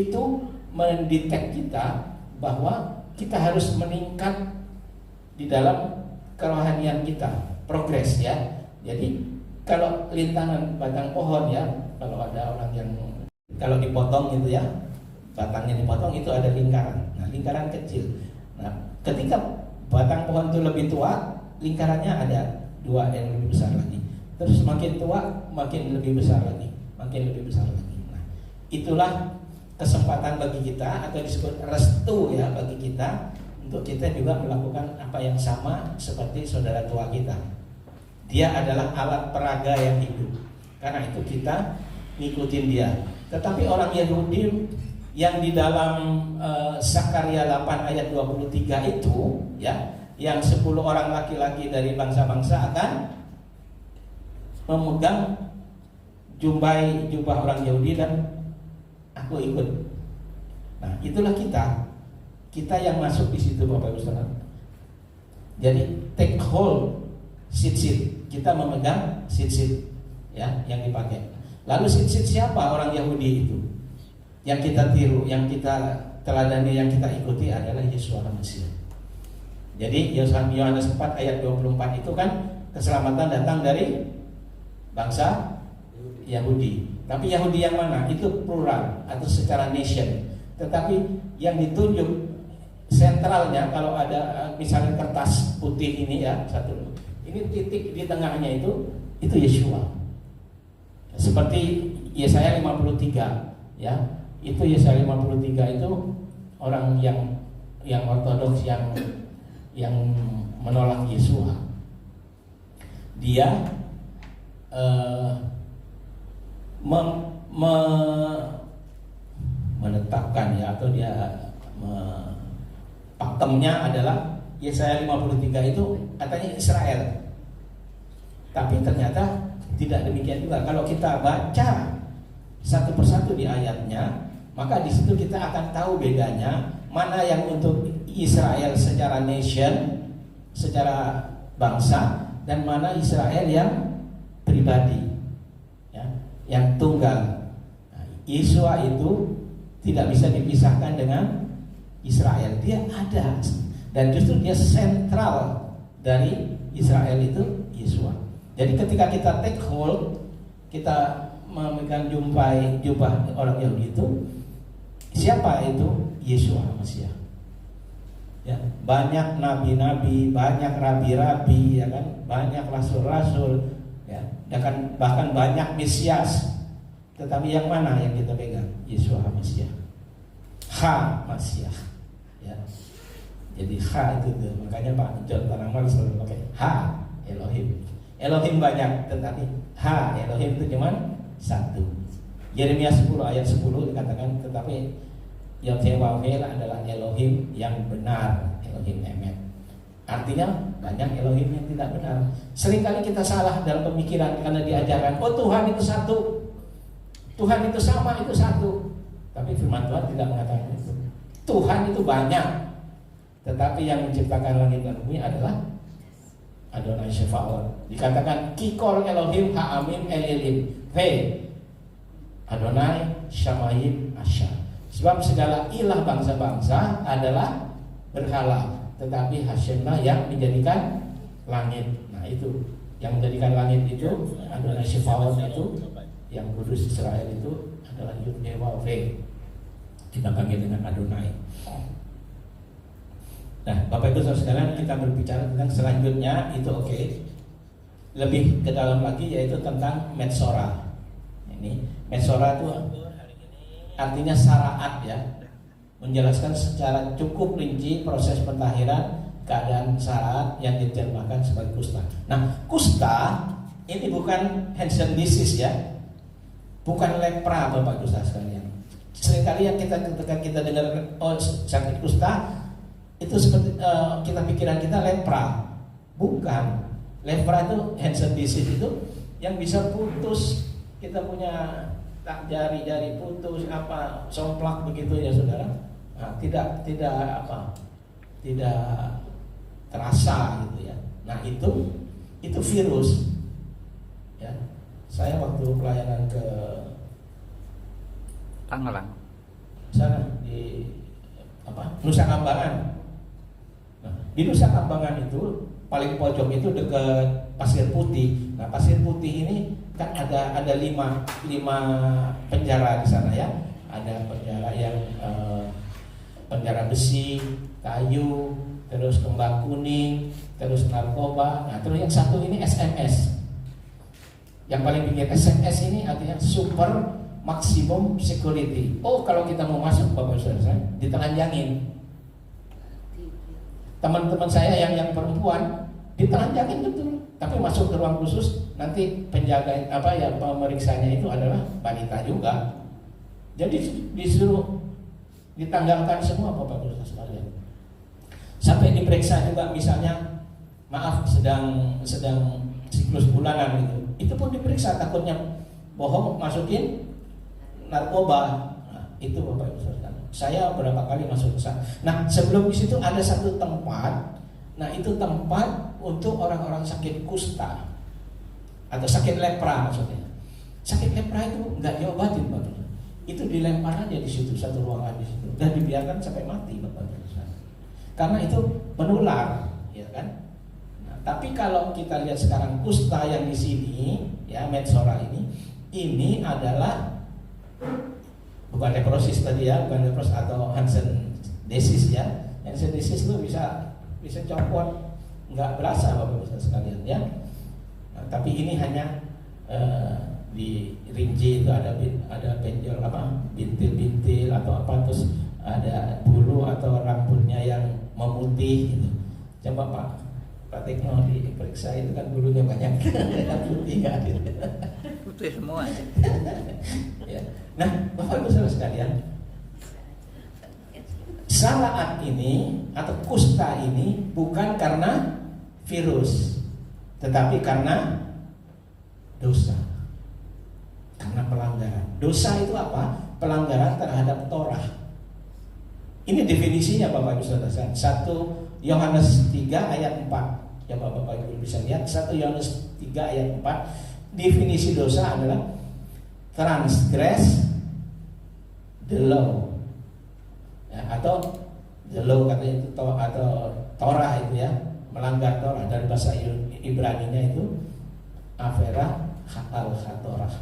Itu mendetek kita bahwa kita harus meningkat di dalam kerohanian kita, progres, ya. Jadi kalau lintangan batang pohon, ya, kalau ada orang yang kalau dipotong gitu, ya, batangnya dipotong itu ada lingkaran. Nah, lingkaran kecil. Nah, ketika batang pohon itu lebih tua, lingkarannya ada 2 yang lebih besar lagi. Terus makin tua, makin lebih besar lagi, makin lebih besar lagi. Nah, itulah kesempatan bagi kita, atau disebut restu ya bagi kita, untuk kita juga melakukan apa yang sama seperti saudara tua kita. Dia adalah alat peraga yang hidup. Karena itu kita ngikutin dia. Tetapi orang Yahudi yang di dalam Zakaria 8 ayat 23 itu ya, yang 10 orang laki-laki dari bangsa-bangsa akan memegang jubah orang Yahudi dan aku ikut. Nah, itulah kita yang masuk di situ, Bapak Ibu Saudara. Jadi take hold seat, kita memegang seat ya yang dipakai. Lalu seat siapa orang Yahudi itu? Yang kita tiru, yang kita teladani, yang kita ikuti adalah Yesus Mesias. Jadi Yohanes 4 ayat 24 itu kan keselamatan datang dari bangsa Yahudi. Tapi Yahudi yang mana? Itu plural atau secara nation. Tetapi yang ditunjuk sentralnya, kalau ada misalnya kertas putih ini ya, satu ini titik di tengahnya itu Yeshua. Seperti Yesaya 53 ya. Itu Yesaya 53 itu orang yang ortodoks yang menolak Yesua. Dia menetapkan ya, atau dia pakemnya adalah Yesaya 53 itu katanya Israel. Tapi ternyata tidak demikian juga. Kalau kita baca satu persatu di ayatnya, maka di situ kita akan tahu bedanya mana yang untuk Israel secara nation, secara bangsa, dan mana Israel yang pribadi, ya, yang tunggal. Nah, Yesua itu tidak bisa dipisahkan dengan Israel. Dia ada, dan justru dia sentral dari Israel itu Yesua. Jadi ketika kita take hold, kita memegang jubah orang Yahudi itu, siapa itu? Yesua Mesias. Ya, banyak nabi-nabi, banyak rabi-rabi, ya kan, banyak rasul-rasul, ya, bahkan banyak Mesias. Tetapi yang mana yang kita pegang? Yesua Mesias. Mesias. Ya. Jadi itu tuh. Makanya Pak John Tanamal selalu pakai Elohim. Elohim banyak, tetapi Elohim itu cuma satu. Yeremia 10 ayat 10 dikatakan, tetapi Yahweh adalah Elohim yang benar, Elohim Emet. Artinya banyak Elohim yang tidak benar. Seringkali kita salah dalam pemikiran karena diajarkan, oh Tuhan itu satu, Tuhan itu sama, itu satu. Tapi firman Tuhan tidak mengatakan itu. Tuhan itu banyak, tetapi yang menciptakan langit dan bumi adalah Adonai Shefaot. Dikatakan Kikol Elohim Ha'amim Elilim Adonai Shamayim Asya. Sebab segala ilah bangsa-bangsa adalah berhala, tetapi Hashemlah yang menjadikan langit. Nah itu, yang menjadikan langit itu Adonai Shefaot itu, yang kudus Israel itu adalah Yud-He-Waw-He. Kita panggil dengan Adonai. Nah, Bapak Ibu Saudara sekalian, kita berbicara tentang selanjutnya itu lebih ke dalam lagi, yaitu tentang Metzora. Ini Metzora itu artinya syariat ya, menjelaskan secara cukup rinci proses pentahiran, keadaan syariat yang diterjemahkan sebagai kusta. Nah, kusta ini bukan Hansen disease ya, bukan lepra, Bapak Ibu Saudara sekalian. Seringkali yang ketika kita dengar sakit kusta itu seperti pikiran kita lepra. Bukan. Lepra itu Hansen disease itu yang bisa putus, kita punya jari-jari putus, somplak begitu ya saudara. Nah, tidak terasa gitu ya. Nah itu virus. Ya. Saya waktu pelayanan ke Tangerang sana di Nusa Kambangan. Nah, di Nusa Kambangan itu paling pojok itu dekat Pasir Putih. Nah, Pasir Putih ini kan ada 5 penjara di sana ya. ada penjara yang penjara besi, kayu, terus kembang kuning, terus narkoba. Nah, terus yang satu ini SMS. Yang paling pinggir SMS ini artinya super maximum security. Oh, kalau kita mau masuk Bapak Saudara, ditelanjangin. Teman-teman saya yang perempuan ditelanjangin betul. Tapi masuk ke ruang khusus, nanti penjaga pemeriksanya itu adalah wanita juga. Jadi disuruh ditanggalkan semua Bapak Saudara sekalian. Sampai diperiksa juga misalnya, maaf sedang siklus bulanan gitu. Itu pun diperiksa, takutnya bohong masukin narkoba. Nah, itu Bapak Ibu Saudara. Saya berapa kali masuk ke sana. Nah, sebelum di situ ada satu tempat. Nah, itu tempat untuk orang-orang sakit kusta atau sakit lepra maksudnya. Sakit lepra itu nggak diobatin Bapak. Itu dilempar aja di situ, satu ruangan di situ, dan dibiarkan sampai mati Bapak Ibu. Karena itu menular, ya kan? Nah, tapi kalau kita lihat sekarang kusta yang di sini, ya Metsora ini adalah bukan leprosis tadi ya, bukan leprosis atau Hansen disease ya. Hansen disease itu bisa copot, nggak berasa Bapak Ibu sekalian ya. Nah, tapi ini hanya di rinci itu ada benjol bintil-bintil atau apa, terus ada bulu atau rambutnya yang memutih gitu. Coba Pak Tekno diperiksa, itu kan bulunya banyak yang putih kan gitu. Putih semua. Ya. Nah, Bapak Ibu Saudara sekalian, salaat ini atau kusta ini bukan karena virus, tetapi karena dosa. Karena pelanggaran. Dosa itu apa? Pelanggaran terhadap Torah. Ini definisinya Bapak Ibu Saudara. 1 Yohanes 3 ayat 4. Ya Bapak Ibu bisa lihat 1 Yohanes 3 ayat 4. Definisi dosa adalah transgress the law. Ya, atau the law katanya itu atau Torah itu ya, melanggar Torah. Dari bahasa Ibraninya itu avera al-Torah.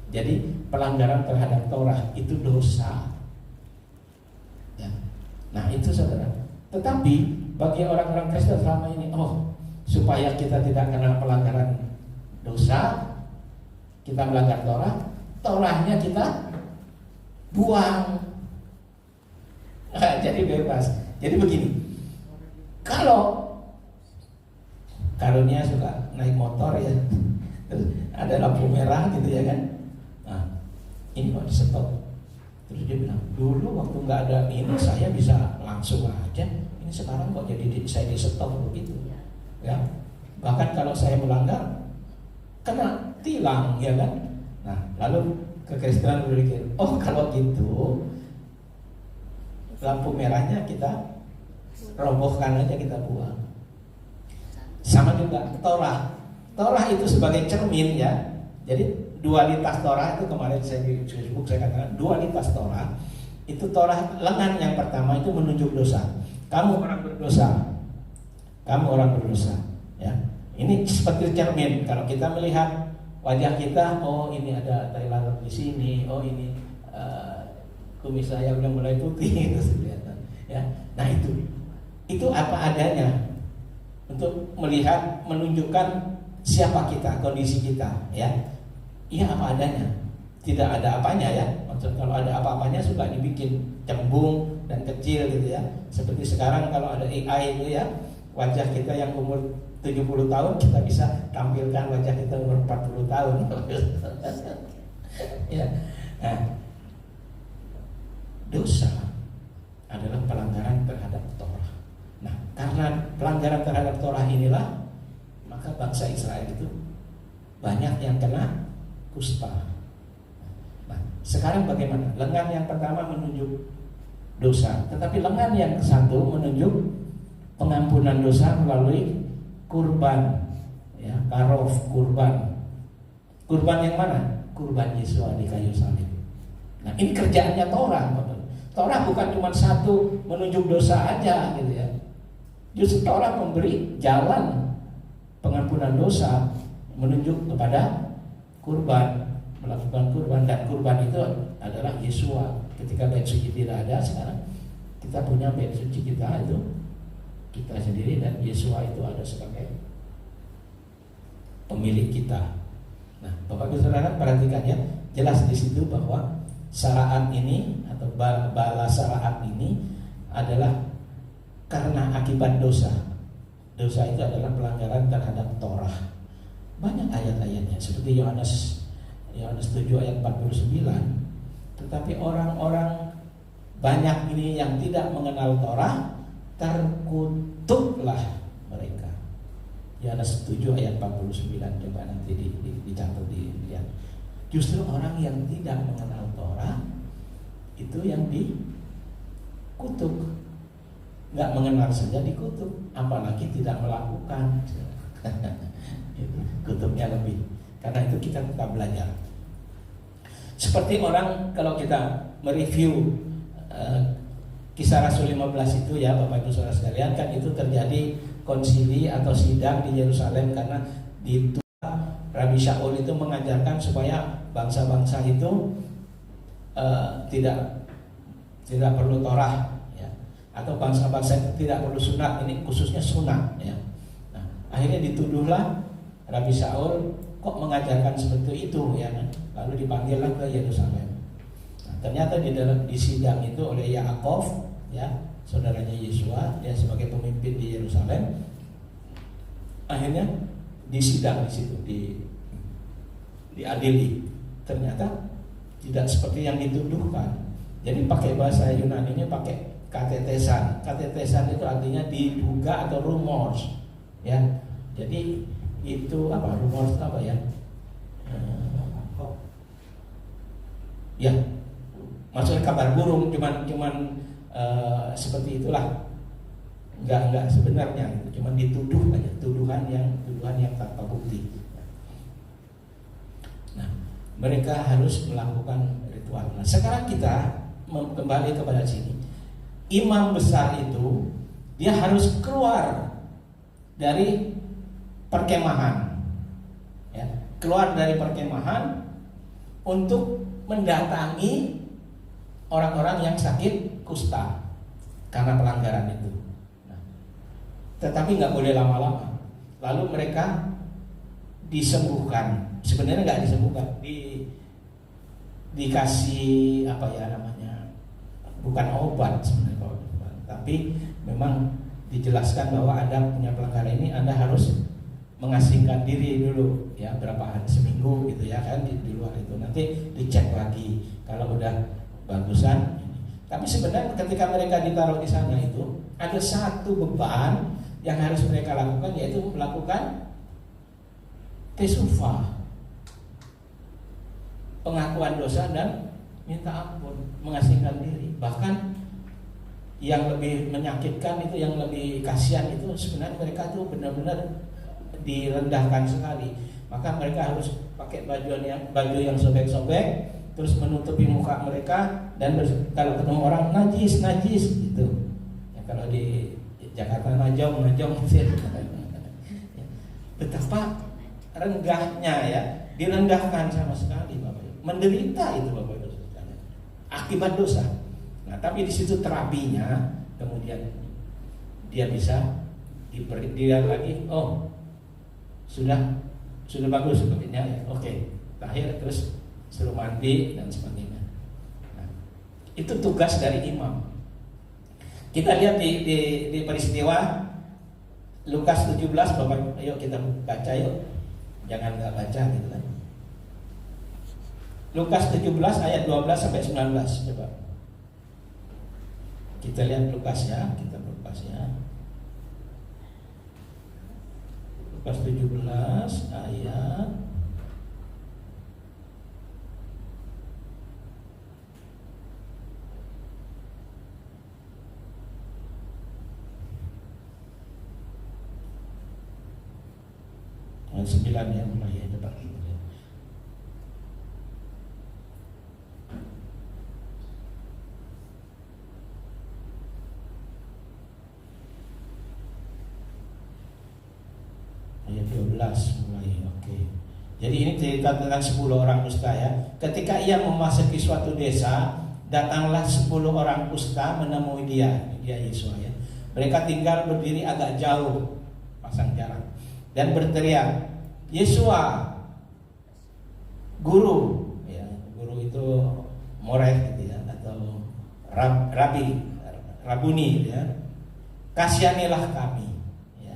Jadi pelanggaran terhadap Torah itu dosa. Ya. Nah itu saudara. Tetapi bagi orang-orang Kristen selama ini, supaya kita tidak kena pelanggaran dosa, kita melanggar Torah, Torahnya kita buang. Jadi bebas. Jadi begini, kalau karunia suka naik motor ya, terus ada lampu merah gitu ya kan. Nah, ini kok di stop. Terus dia bilang, dulu waktu nggak ada ini saya bisa langsung aja. Ini sekarang kok jadi saya di stop begitu. Ya, bahkan kalau saya melanggar kena tilang ya kan. Nah, lalu kekristenan berpikir, kalau gitu lampu merahnya kita robohkan aja, kita buang. Sama juga Torah itu sebagai cermin ya. Jadi dualitas Torah itu kemarin saya di Facebook saya katakan dualitas Torah itu Torah lengan yang pertama itu menunjuk dosa. Kamu orang berdosa, ya. Ini seperti cermin. Kalau kita melihat wajah kita, ini ada tai lalat di sini, ini kumis saya udah mulai putih itu kelihatan. Ya, nah itu apa adanya untuk melihat, menunjukkan siapa kita, kondisi kita, ya. Iya apa adanya, tidak ada apanya ya. Maksud kalau ada apa-apanya suka dibikin cembung dan kecil gitu ya. Seperti sekarang kalau ada AI itu ya, wajah kita yang umur 70 tahun kita bisa tampilkan wajah kita umur 40 tahun. Ya. Nah, dosa adalah pelanggaran terhadap Torah. Nah, karena pelanggaran terhadap Torah inilah maka bangsa Israel itu banyak yang kena kusta. Nah, sekarang bagaimana? Lengan yang pertama menunjuk dosa, tetapi lengan yang satu menunjuk pengampunan dosa melalui kurban, ya, karof, kurban. Kurban yang mana? Kurban Yesus di kayu salib. Nah, ini kerjaannya Torah. Torah bukan cuma satu menunjuk dosa aja gitu ya. Justru Torah memberi jalan pengampunan dosa, menunjuk kepada kurban, melakukan kurban, dan kurban itu adalah Yesua. Ketika bait suci tidak ada, sekarang kita punya bait suci kita itu kita sendiri, dan Yesua itu ada sebagai pemilik kita. Nah, Bapak Ibu Saudara perhatikan ya, jelas di situ bahwa syaraat ini atau bala syaraat ini adalah karena akibat dosa. Dosa itu adalah pelanggaran terhadap Torah. Banyak ayat-ayatnya seperti Yohanes 7 ayat 49. Tetapi orang-orang banyak ini yang tidak mengenal Torah, terkutuklah mereka. Yohanes 7 ayat 49, coba nanti dicatat dilihat. Justru orang yang tidak mengenal Torah itu yang dikutuk. Nggak mengenal saja dikutuk, apalagi tidak melakukan. Kutuknya lebih. Karena itu kita tetap belajar. Seperti orang kalau kita mereview Kisah Rasul 15 itu ya Bapak Ibu Saudara sekalian, kan itu terjadi konsili atau sidang di Yerusalem karena di Rabi Shaul itu mengajarkan supaya bangsa-bangsa itu tidak perlu Torah ya, atau bangsa-bangsa itu tidak perlu sunat, ini khususnya sunat ya. Nah, akhirnya dituduhlah Rabi Shaul kok mengajarkan seperti itu ya, lalu dipanggillah ke Yerusalem. Nah, ternyata di sidang itu oleh Yaakov ya, saudaranya Yesua, dia sebagai pemimpin di Yerusalem, akhirnya disidang di situ, diadili. Ternyata tidak seperti yang dituduhkan. Jadi pakai bahasa Yunani-nya pakai katetesan. Katetesan itu artinya diduga atau rumors ya. Jadi itu apa, rumors apa ya? Ya, maksudnya kabar burung, cuman seperti itulah. Enggak sebenarnya, cuman dituduh aja, tuduhan yang tanpa bukti. Nah, mereka harus melakukan ritual. Nah, sekarang kita kembali kepada sini. Imam besar itu dia harus keluar dari perkemahan, ya, keluar dari perkemahan untuk mendatangi orang-orang yang sakit kusta karena pelanggaran itu. Nah, tetapi nggak boleh lama-lama. Lalu mereka disembuhkan. Sebenarnya nggak disembuhkan, dikasih apa ya namanya, bukan obat sebenarnya, tapi memang dijelaskan bahwa Anda punya pelanggaran ini, Anda harus mengasingkan diri dulu ya, berapa hari, seminggu gitu ya kan, di luar itu nanti dicek lagi kalau udah bagusan. Tapi sebenarnya ketika mereka ditaruh di sana itu ada satu beban yang harus mereka lakukan, yaitu melakukan tesufah, pengakuan dosa dan minta ampun, mengasingkan diri. Bahkan yang lebih menyakitkan itu, yang lebih kasihan itu sebenarnya mereka tuh benar-benar direndahkan sekali. Maka mereka harus pakai baju yang sobek-sobek, terus menutupi muka mereka, dan kalau ketemu orang najis gitu. Ya, kalau di Jakarta najong betapa renggahnya ya, direndahkan sama sekali Bapak Ibu. Menderita itu Bapak Ibu sekalian, akibat dosa. Nah, tapi di situ terapinya, kemudian dia bisa dilihat lagi, oh sudah bagus sepertinya ya, oke, terakhir terus suruh mandi dan sebagainya. Nah, itu tugas dari imam. Kita lihat di peristiwa Lukas 17, Bapak, ayo kita baca yuk, jangan nggak baca gitu kan. Lukas 17 ayat 12 sampai 19, coba kita lihat Lukas ya, Lukas 17 ayat 9 ya, mulai ya, coba. Ayat 12 mulai, oke. Jadi ini cerita tentang 10 orang dusta ya. Ketika ia memasuki suatu desa, datanglah 10 orang kusta menemui dia Yesua ya. Mereka tinggal berdiri agak jauh, pasang jarak, dan berteriak, Yesua, guru, ya, guru itu moreh gitu ya, atau rabuni ya, kasihanilah kami ya.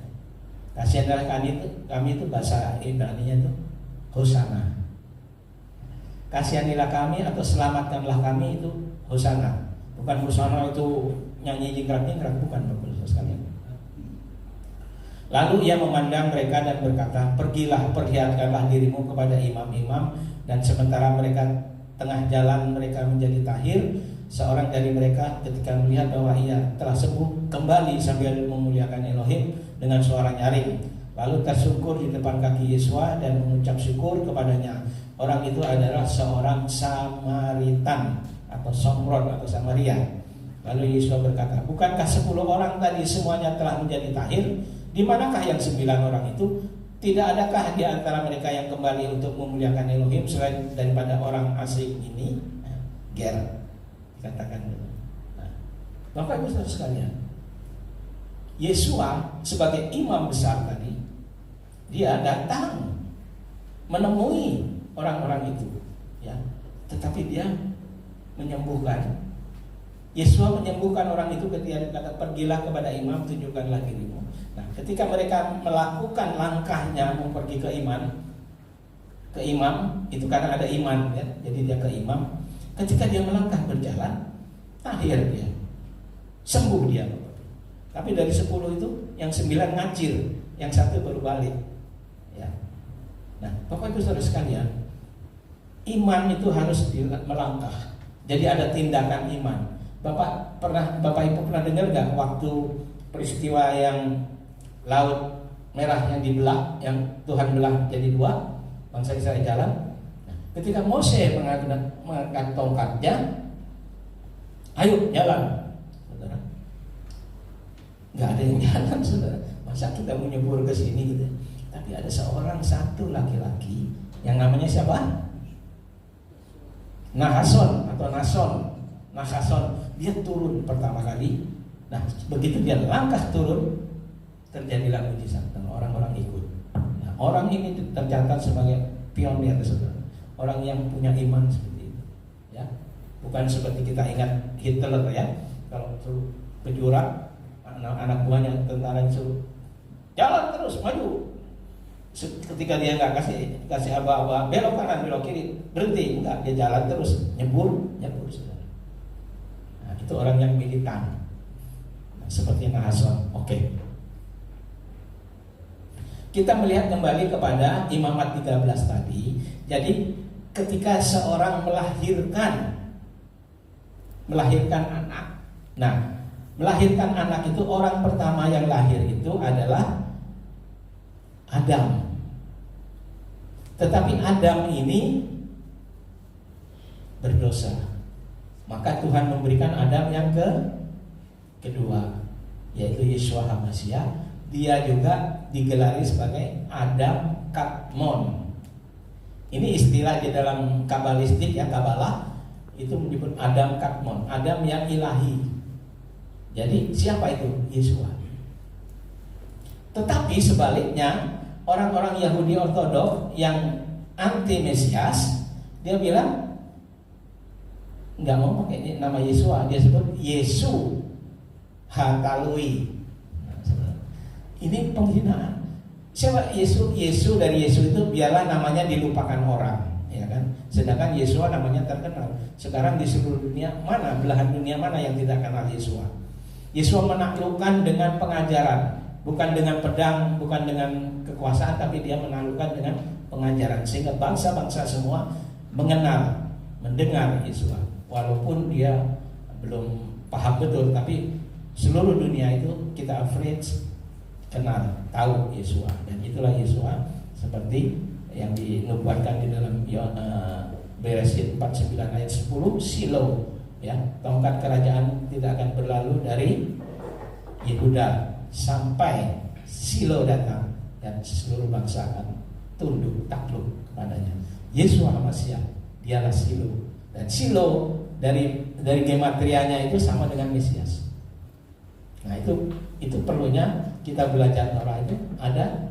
Kasihanilah kami itu bahasa Ibrani-nya itu Hosana. Kasihanilah kami atau selamatkanlah kami itu Hosana. Bukan Hosana itu nyanyi jingkrak-jingkrak, bukan Bapak Ibu sekalian. Lalu ia memandang mereka dan berkata, pergilah, perlihatkanlah dirimu kepada imam-imam. Dan sementara mereka tengah jalan mereka menjadi tahir, seorang dari mereka ketika melihat bahwa ia telah sembuh, kembali sambil memuliakan Elohim dengan suara nyaring. Lalu tersungkur di depan kaki Yesua dan mengucap syukur kepadanya. Orang itu adalah seorang Samaritan atau Somron atau Samaria. Lalu Yesua berkata, bukankah 10 orang tadi semuanya telah menjadi tahir? Di manakah yang 9 orang itu? Tidak adakah di antara mereka yang kembali untuk memuliakan Elohim selain daripada orang asing ini? Ger, dikatakan dulu. Nah, Bapak Ibu saudara sekalian, Yesua sebagai imam besar tadi, dia datang menemui orang-orang itu, ya. Tetapi dia menyembuhkan. Yesua menyembuhkan orang itu ketika dikata pergilah kepada imam, tunjukkanlah dirimu. Nah, ketika mereka melakukan langkahnya mau pergi ke imam itu karena ada iman ya, jadi dia ke imam. Ketika dia melangkah berjalan, tahir dia, sembuh dia. Tapi dari 10 itu yang 9 ngacir, yang 1 baru balik. Ya. Nah, Bapak Ibu saudara sekalian, iman itu harus melangkah. Jadi ada tindakan iman. Bapak Ibu pernah dengar nggak waktu peristiwa yang Laut Merah yang dibelah, yang Tuhan belah jadi 2, bangsa Israel jalan. Nah, ketika Mose mengangkat tongkatnya, ayo jalan, saudara. Nggak ada yang jalan, saudara. Masa kita mau nyebur ke sini gitu? Tapi ada satu laki-laki yang namanya siapa? Nahason. Dia turun pertama kali. Nah, begitu dia langkah turun, terjadilah mujizat dan orang-orang ikut. Nah, orang ini tercatat sebagai pionir, saudara. Orang yang punya iman seperti itu, ya. Bukan seperti kita ingat Hitler ya, kalau suruh ke jurang, anak buahnya tentara suruh jalan terus maju. Ketika dia nggak kasih aba-aba, belok kanan belok kiri, berhenti, enggak, dia jalan terus, nyebur, saudara. Nah, itu orang yang militan. Nah, seperti Nahason. Oke. Kita melihat kembali kepada Imamat 13 tadi. Jadi ketika seorang melahirkan anak. Nah, melahirkan anak itu orang pertama yang lahir itu adalah Adam. Tetapi Adam ini berdosa. Maka Tuhan memberikan Adam yang kedua, yaitu Yeshua HaMashiach. Dia juga digelari sebagai Adam Kadmon. Ini istilah di dalam kabalistik ya, Kabalah itu menyebut Adam Kadmon, Adam yang ilahi. Jadi siapa itu? Yeshua. Tetapi sebaliknya, orang-orang Yahudi Ortodok yang anti Mesias, dia bilang nggak mau pakai nama Yeshua, dia sebut Yesu Hatalui. Ini penghinaan. Siapa Yesu? Yesu dari Yesu itu biarlah namanya dilupakan orang, ya kan? Sedangkan Yesua namanya terkenal. Sekarang di seluruh dunia mana, belahan dunia mana yang tidak kenal Yesua? Yesua menaklukkan dengan pengajaran, bukan dengan pedang, bukan dengan kekuasaan, tapi dia menaklukkan dengan pengajaran sehingga bangsa-bangsa semua mendengar Yesua. Walaupun dia belum paham betul, tapi seluruh dunia itu kita average kenal, tahu Yesua. Dan itulah Yesua seperti yang dinubuatkan di dalam Beresyit 49 ayat 10, Silo ya, tongkat kerajaan tidak akan berlalu dari Yehuda sampai Silo datang dan seluruh bangsa akan tunduk takluk kepadanya. Yesua HaMashiach, dialah Silo. Dan Silo dari gematrianya itu sama dengan Mesias. Nah itu perlunya kita belajar Torah itu ada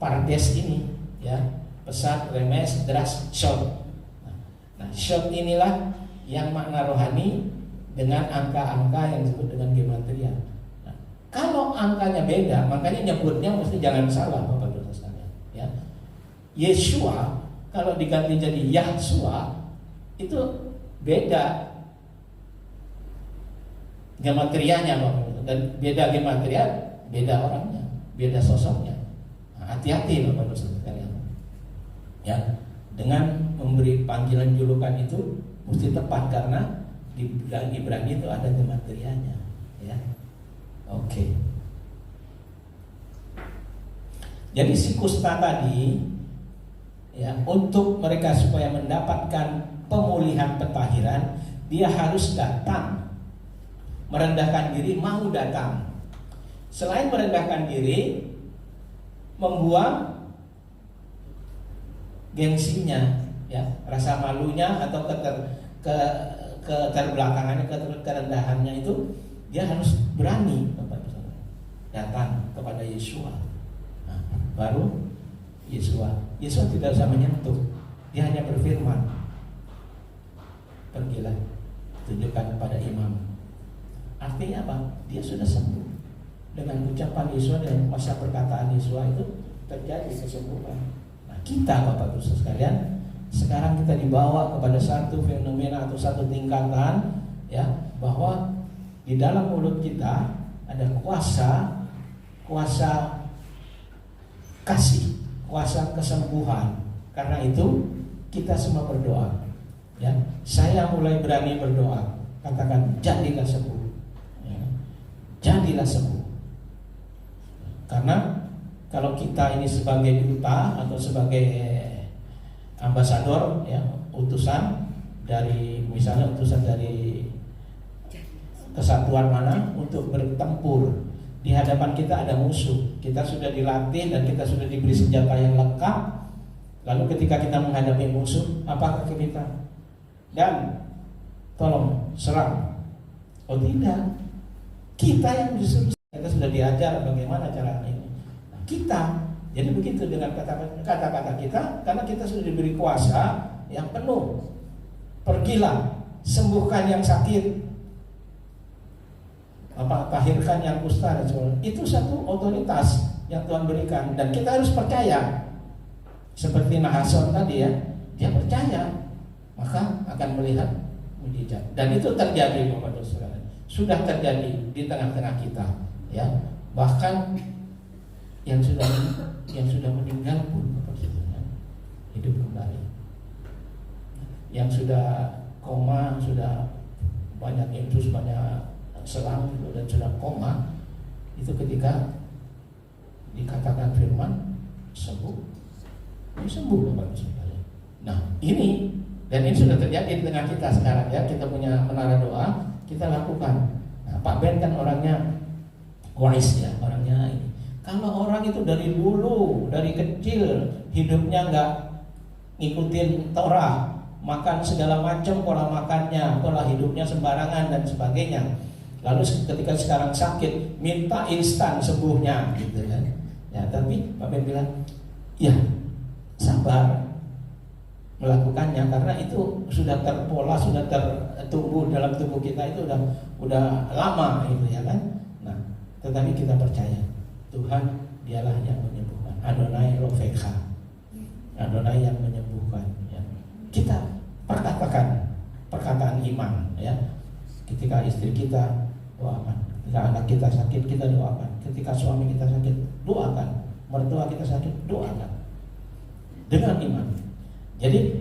pardes ini ya, pesat, remes, dras, shot. Nah shot inilah yang makna rohani dengan angka-angka yang disebut dengan gematria. Nah, kalau angkanya beda, makanya nyebutnya mesti jangan salah Bapak-Ibu sekalian ya. Yeshua kalau diganti jadi Yahshua itu beda gematrianya Bapak, dan beda gematria, beda orangnya, beda sosoknya. Nah, hati-hati Bapak sekalian ya, dengan memberi panggilan julukan itu mesti tepat karena di Ibrani itu ada gematrianya ya. Oke. Jadi si kusta tadi ya, untuk mereka supaya mendapatkan pemulihan pentahiran, dia harus datang, merendahkan diri, mau datang. Selain merendahkan diri, membuang gengsinya, ya, rasa malunya atau keterbelakangannya, kerendahannya itu, dia harus berani datang kepada Yeshua. Nah, baru Yeshua tidak usah menyentuh, dia hanya berfirman, pergilah, tunjukkan kepada imam. Artinya apa? Dia sudah sembuh. Dengan ucapan Yeshua dan masa perkataan Yeshua itu terjadi kesembuhan. Nah, kita Bapak-Ibu sekalian, sekarang kita dibawa kepada satu fenomena atau satu tingkatan ya, bahwa di dalam mulut kita ada kuasa kasih, kuasa kesembuhan. Karena itu kita semua berdoa ya. Saya mulai berani berdoa, katakan jadilah sembuh ya. Jadilah sembuh. Karena kalau kita ini sebagai duta atau sebagai ambasador ya, utusan dari, misalnya utusan dari kesatuan mana untuk bertempur, di hadapan kita ada musuh, kita sudah dilatih dan kita sudah diberi senjata yang lengkap. Lalu ketika kita menghadapi musuh, apakah kita dan tolong serang? Oh tidak, kita yang disuruh. Kita sudah diajar bagaimana caranya ini. Nah, kita, jadi begitu dengan kata-kata kita, karena kita sudah diberi kuasa yang penuh. Pergilah, sembuhkan yang sakit, tahirkan yang kusta dan sebagainya. Itu satu otoritas yang Tuhan berikan dan kita harus percaya. Seperti Nahason tadi ya, dia percaya, maka akan melihat mujizat. Dan itu terjadi Bapak Saudara. Sudah terjadi di tengah-tengah kita. Ya, bahkan yang sudah meninggal pun hidup kembali. Yang sudah koma, sudah banyak infus, banyak selang dan sudah koma, itu ketika dikatakan firman sembuh, ini sembuh Bapak Saudara. Nah ini, dan ini sudah terjadi di tengah kita sekarang ya. Kita punya menara doa, kita lakukan. Nah, Pak Ben kan orangnya wise ya, orangnya ini. Kalau orang itu dari dulu, dari kecil hidupnya nggak ngikutin Torah, makan segala macam pola makannya, pola hidupnya sembarangan dan sebagainya. Lalu ketika sekarang sakit, minta instan sembuhnya, gitu kan? Ya, tapi Pak Ben bilang, ya sabar melakukannya karena itu sudah terpola, sudah tertumbuh dalam tubuh kita, itu udah lama, gitu ya kan? Nah, tetapi kita percaya Tuhan dialah yang menyembuhkan. Adonai Rofeka, Adonai yang menyembuhkan ya. Kita perkataan iman ya. Ketika istri kita, doakan. Ketika anak kita sakit, kita doakan. Ketika suami kita sakit, doakan. Mertua kita sakit, doakan dengan iman. Jadi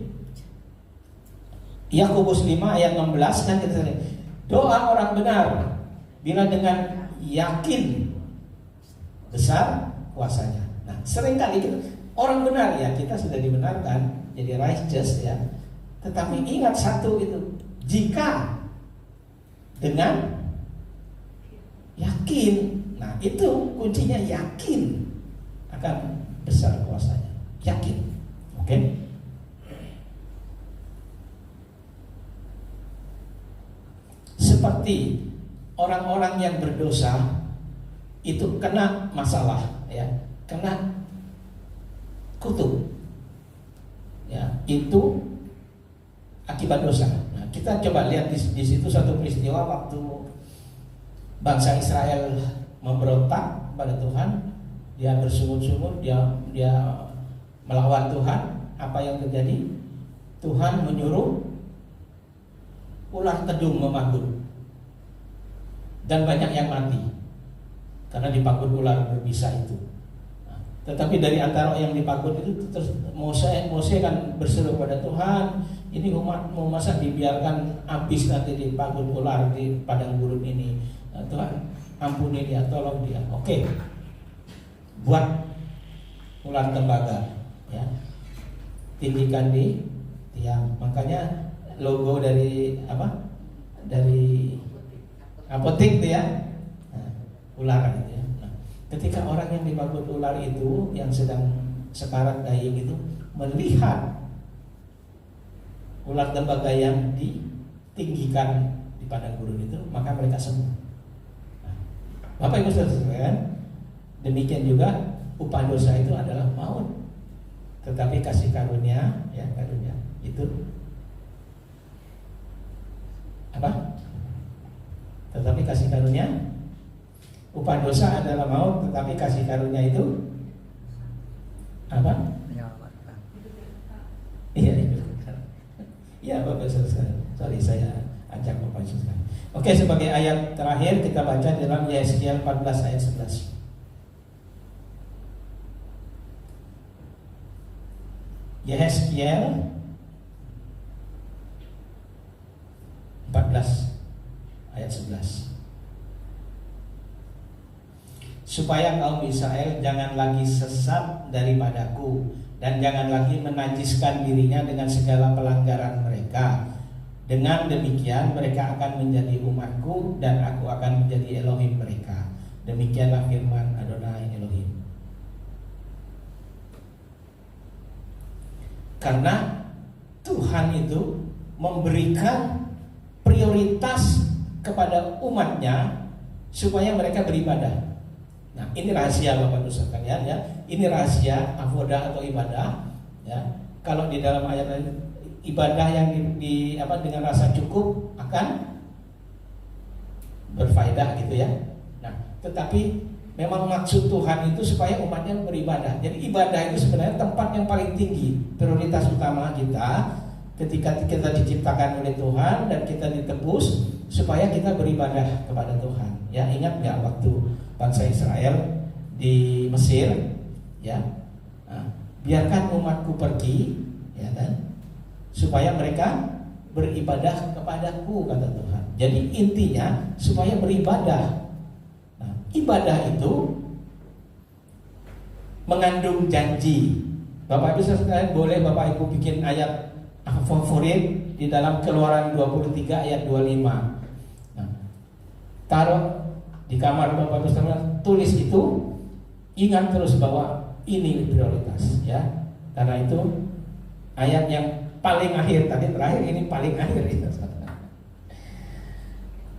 Yakobus 5 ayat 16 kan kita lihat, doa orang benar bila dengan yakin besar kuasanya. Nah, seringkali kita orang benar ya, kita sudah dibenarkan jadi righteous ya. Tetapi ingat satu itu, jika dengan yakin, nah itu kuncinya, yakin akan besar kuasanya, yakin. Oke? seperti orang-orang yang berdosa itu kena masalah, ya, kena kutuk, ya, itu akibat dosa. Nah, kita coba lihat di situ satu peristiwa waktu bangsa Israel memberontak pada Tuhan, dia bersungut-sungut, dia melawan Tuhan. Apa yang terjadi? Tuhan menyuruh ular tedung memanggul, dan banyak yang mati karena dipanggul ular berbisa itu. Nah, tetapi dari antara yang dipanggul itu terus Mose kan berseru pada Tuhan, ini umatmu masa dibiarkan habis nanti dipanggul ular di padang gurun ini. Nah, Tuhan ampuni dia, tolong dia. Oke, buat ular tembaga, ya, tinggikan di tiang. Makanya logo dari apa? Dari apotek itu ya, nah, ular gitu ya. Nah, ketika orang yang dipanggul ular itu yang sedang sekarat daying itu melihat ular tembaga yang ditinggikan di padang gurun itu, maka mereka sembuh. Nah, Bapak Ibu saudara, demikian juga upah dosa itu adalah maut, tetapi kasih karunia, ya, karunia itu apa? Tetapi kasih karunia, upah dosa adalah maut, tetapi kasih karunia itu apa? Menyelamatkan. Iya, itu. Ya, Bapak Saudara. Sorry, saya ajak Bapak Saudara. Oke, sebagai ayat terakhir kita baca dalam Yesaya 14 ayat 11. Yesaya 14 ayat 11. Supaya kaum Israel jangan lagi sesat daripadaku, dan jangan lagi menajiskan dirinya dengan segala pelanggaran mereka. Dengan demikian mereka akan menjadi umatku, dan aku akan menjadi Elohim mereka. Demikianlah firman Adonai Elohim. Karena Tuhan itu memberikan prioritas kepada umatnya supaya mereka beribadah. Nah, ini rahasia Bapak Ibu sekalian, ya. Ini rahasia avodah atau ibadah, ya. Kalau di dalam ayat ibadah yang dengan rasa cukup akan berfaedah gitu ya. Nah, tetapi memang maksud Tuhan itu supaya umatnya beribadah. Jadi ibadah itu sebenarnya tempat yang paling tinggi, prioritas utama kita ketika kita diciptakan oleh Tuhan dan kita ditebus supaya kita beribadah kepada Tuhan. Ya, ingat nggak waktu bangsa Israel di Mesir, ya, nah, biarkan umatku pergi, ya kan, supaya mereka beribadah kepadaku, kata Tuhan. Jadi intinya supaya beribadah. Nah, ibadah itu mengandung janji. Bapak Ibu sekalian, boleh Bapak Ibu bikin ayat favorit di dalam Keluaran 23 ayat 25. Nah, taruh di kamar Bapak Ibu sekalian, tulis itu, ingat terus bahwa ini prioritas, ya. Karena itu ayat yang paling akhir tadi, terakhir, ini paling akhir itu.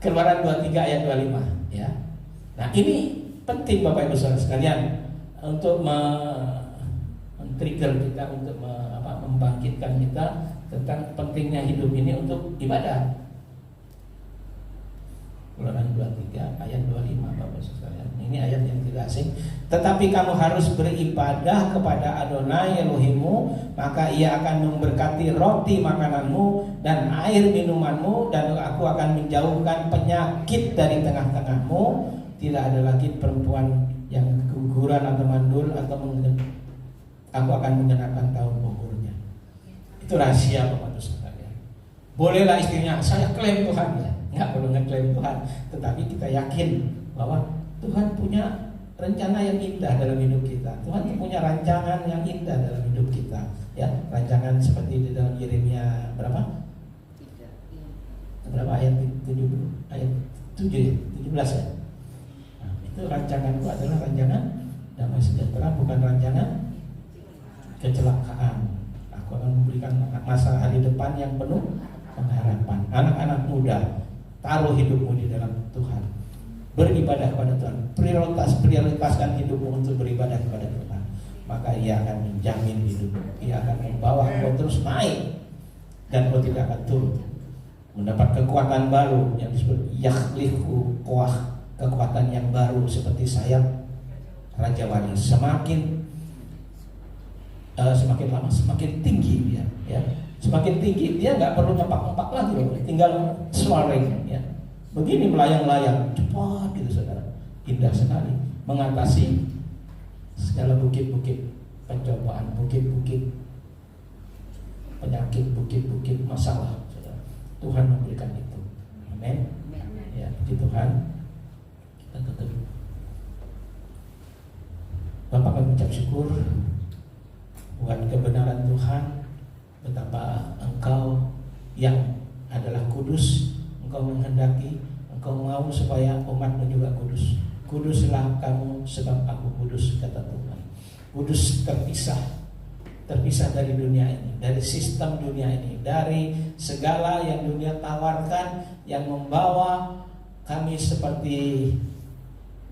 Keluaran 23 ayat 25, ya. Nah, ini penting Bapak Ibu saudara sekalian untuk men-trigger kita, untuk membangkitkan kita tentang pentingnya hidup ini untuk ibadah. Keluaran 23 ayat 25 Bapak sekalian. Ini ayat yang tidak asing. Tetapi kamu harus beribadah kepada Adonai Elohimmu, maka ia akan memberkati roti makananmu dan air minumanmu, dan aku akan menjauhkan penyakit dari tengah-tengahmu. Tidak ada lagi perempuan yang keguguran atau mandul, atau aku akan mengenakan tahun umurnya. Itu rahasia Bapak sekalian. Bolehlah istrinya, saya klaim Tuhan, ya. Nggak perlu ngeklaim Tuhan, tetapi kita yakin bahwa Tuhan punya rencana yang indah dalam hidup kita. Tuhan punya rancangan yang indah dalam hidup kita, ya. Rancangan seperti di dalam Yeremia berapa ayat 70, ayat 7 ya, 17 ya. Nah, itu rancanganku adalah rancangan damai sejahtera, bukan rancangan kecelakaan. Aku akan memberikan masa hari depan yang penuh pengharapan. Anak-anak muda, taruh hidupmu di dalam Tuhan, beribadah kepada Tuhan, prioritaskan hidupmu untuk beribadah kepada Tuhan, maka Ia akan menjamin hidupmu. Ia akan membawa kau terus naik dan kau tidak akan turun, mendapat kekuatan baru yang disebut yakhliqu quwah, kekuatan yang baru seperti sayap Raja Wali. Semakin lama semakin tinggi dia, ya. Semakin tinggi dia nggak perlu nyepak-nyepak lagi, tinggal soaring, ya. Begini melayang-layang cepat gitu saudara, indah sekali, mengatasi segala bukit-bukit pencobaan, bukit-bukit penyakit, bukit-bukit masalah, saudara. Tuhan memberikan itu. Amin. Ya, puji Tuhan. Kita tutup. Bapak kami ucap syukur buat kebenaran Tuhan, betapa Engkau yang adalah kudus, Engkau menghendaki, Engkau mau supaya umat-Mu juga kudus. Kuduslah kamu sebab aku kudus, kata Tuhan. Kudus terpisah dari dunia ini, dari sistem dunia ini, dari segala yang dunia tawarkan yang membawa kami seperti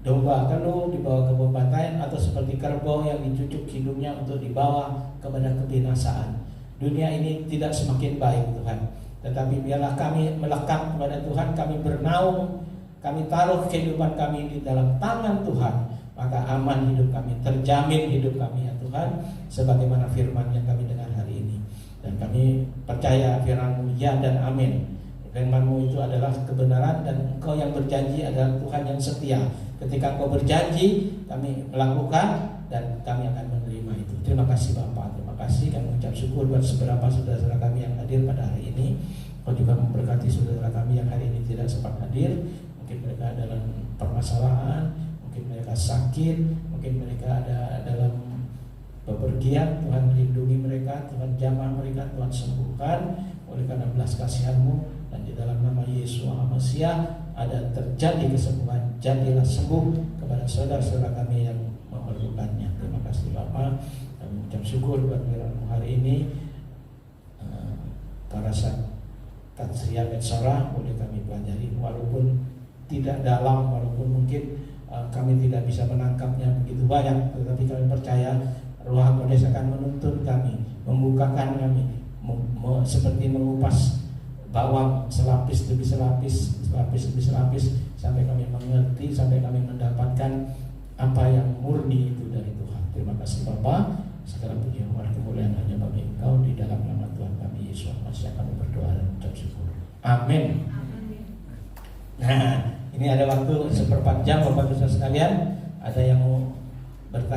domba keluh dibawa ke pembantaian, atau seperti kerbau yang dicucuk hidungnya untuk dibawa kepada kebinasaan. Dunia ini tidak semakin baik Tuhan, tetapi biarlah kami melekat kepada Tuhan, kami bernaung, kami taruh kehidupan kami di dalam tangan Tuhan, maka aman hidup kami, terjamin hidup kami ya Tuhan, sebagaimana firman yang kami dengar hari ini. Dan kami percaya firman-Mu ya dan amin. Firman-Mu itu adalah kebenaran, dan Engkau yang berjanji adalah Tuhan yang setia. Ketika Engkau berjanji, kami melakukan dan kami akan menerima itu. Terima kasih Bapak, terima kasih. Kami ucap syukur buat beberapa saudara-saudara kami yang hadir pada hari ini. Engkau juga memberkati saudara kami yang hari ini tidak sempat hadir. Mungkin mereka dalam permasalahan, mungkin mereka sakit, mungkin mereka ada dalam bepergian. Tuhan lindungi mereka, Tuhan jamah mereka, Tuhan sembuhkan oleh karena belas kasihan-Mu. Dan di dalam nama Yesus Mesias ada terjadi kesembuhan. Jadilah sembuh kepada saudara-saudara kami yang memerlukannya. Terima kasih Bapak. Kami ucap syukur buat firman-Mu hari ini. Parasat Tatsria Metsora boleh kami pelajari, walaupun tidak dalam, walaupun mungkin kami tidak bisa menangkapnya begitu banyak, tetapi kami percaya Roh Kudus akan menuntun kami, membukakan kami, seperti mengupas bawang selapis demi selapis, selapis demi selapis, sampai kami mengerti, sampai kami mendapatkan apa yang murni itu dari Tuhan. Terima kasih Bapa. Segala puji dan kemuliaan hanya bagi Engkau, di dalam nama Tuhan kami Yesus Mesias kami berdoa dan ucap syukur. Amin. Nah, ini ada waktu seperempat jam Bapak Ibu sekalian. Ada yang mau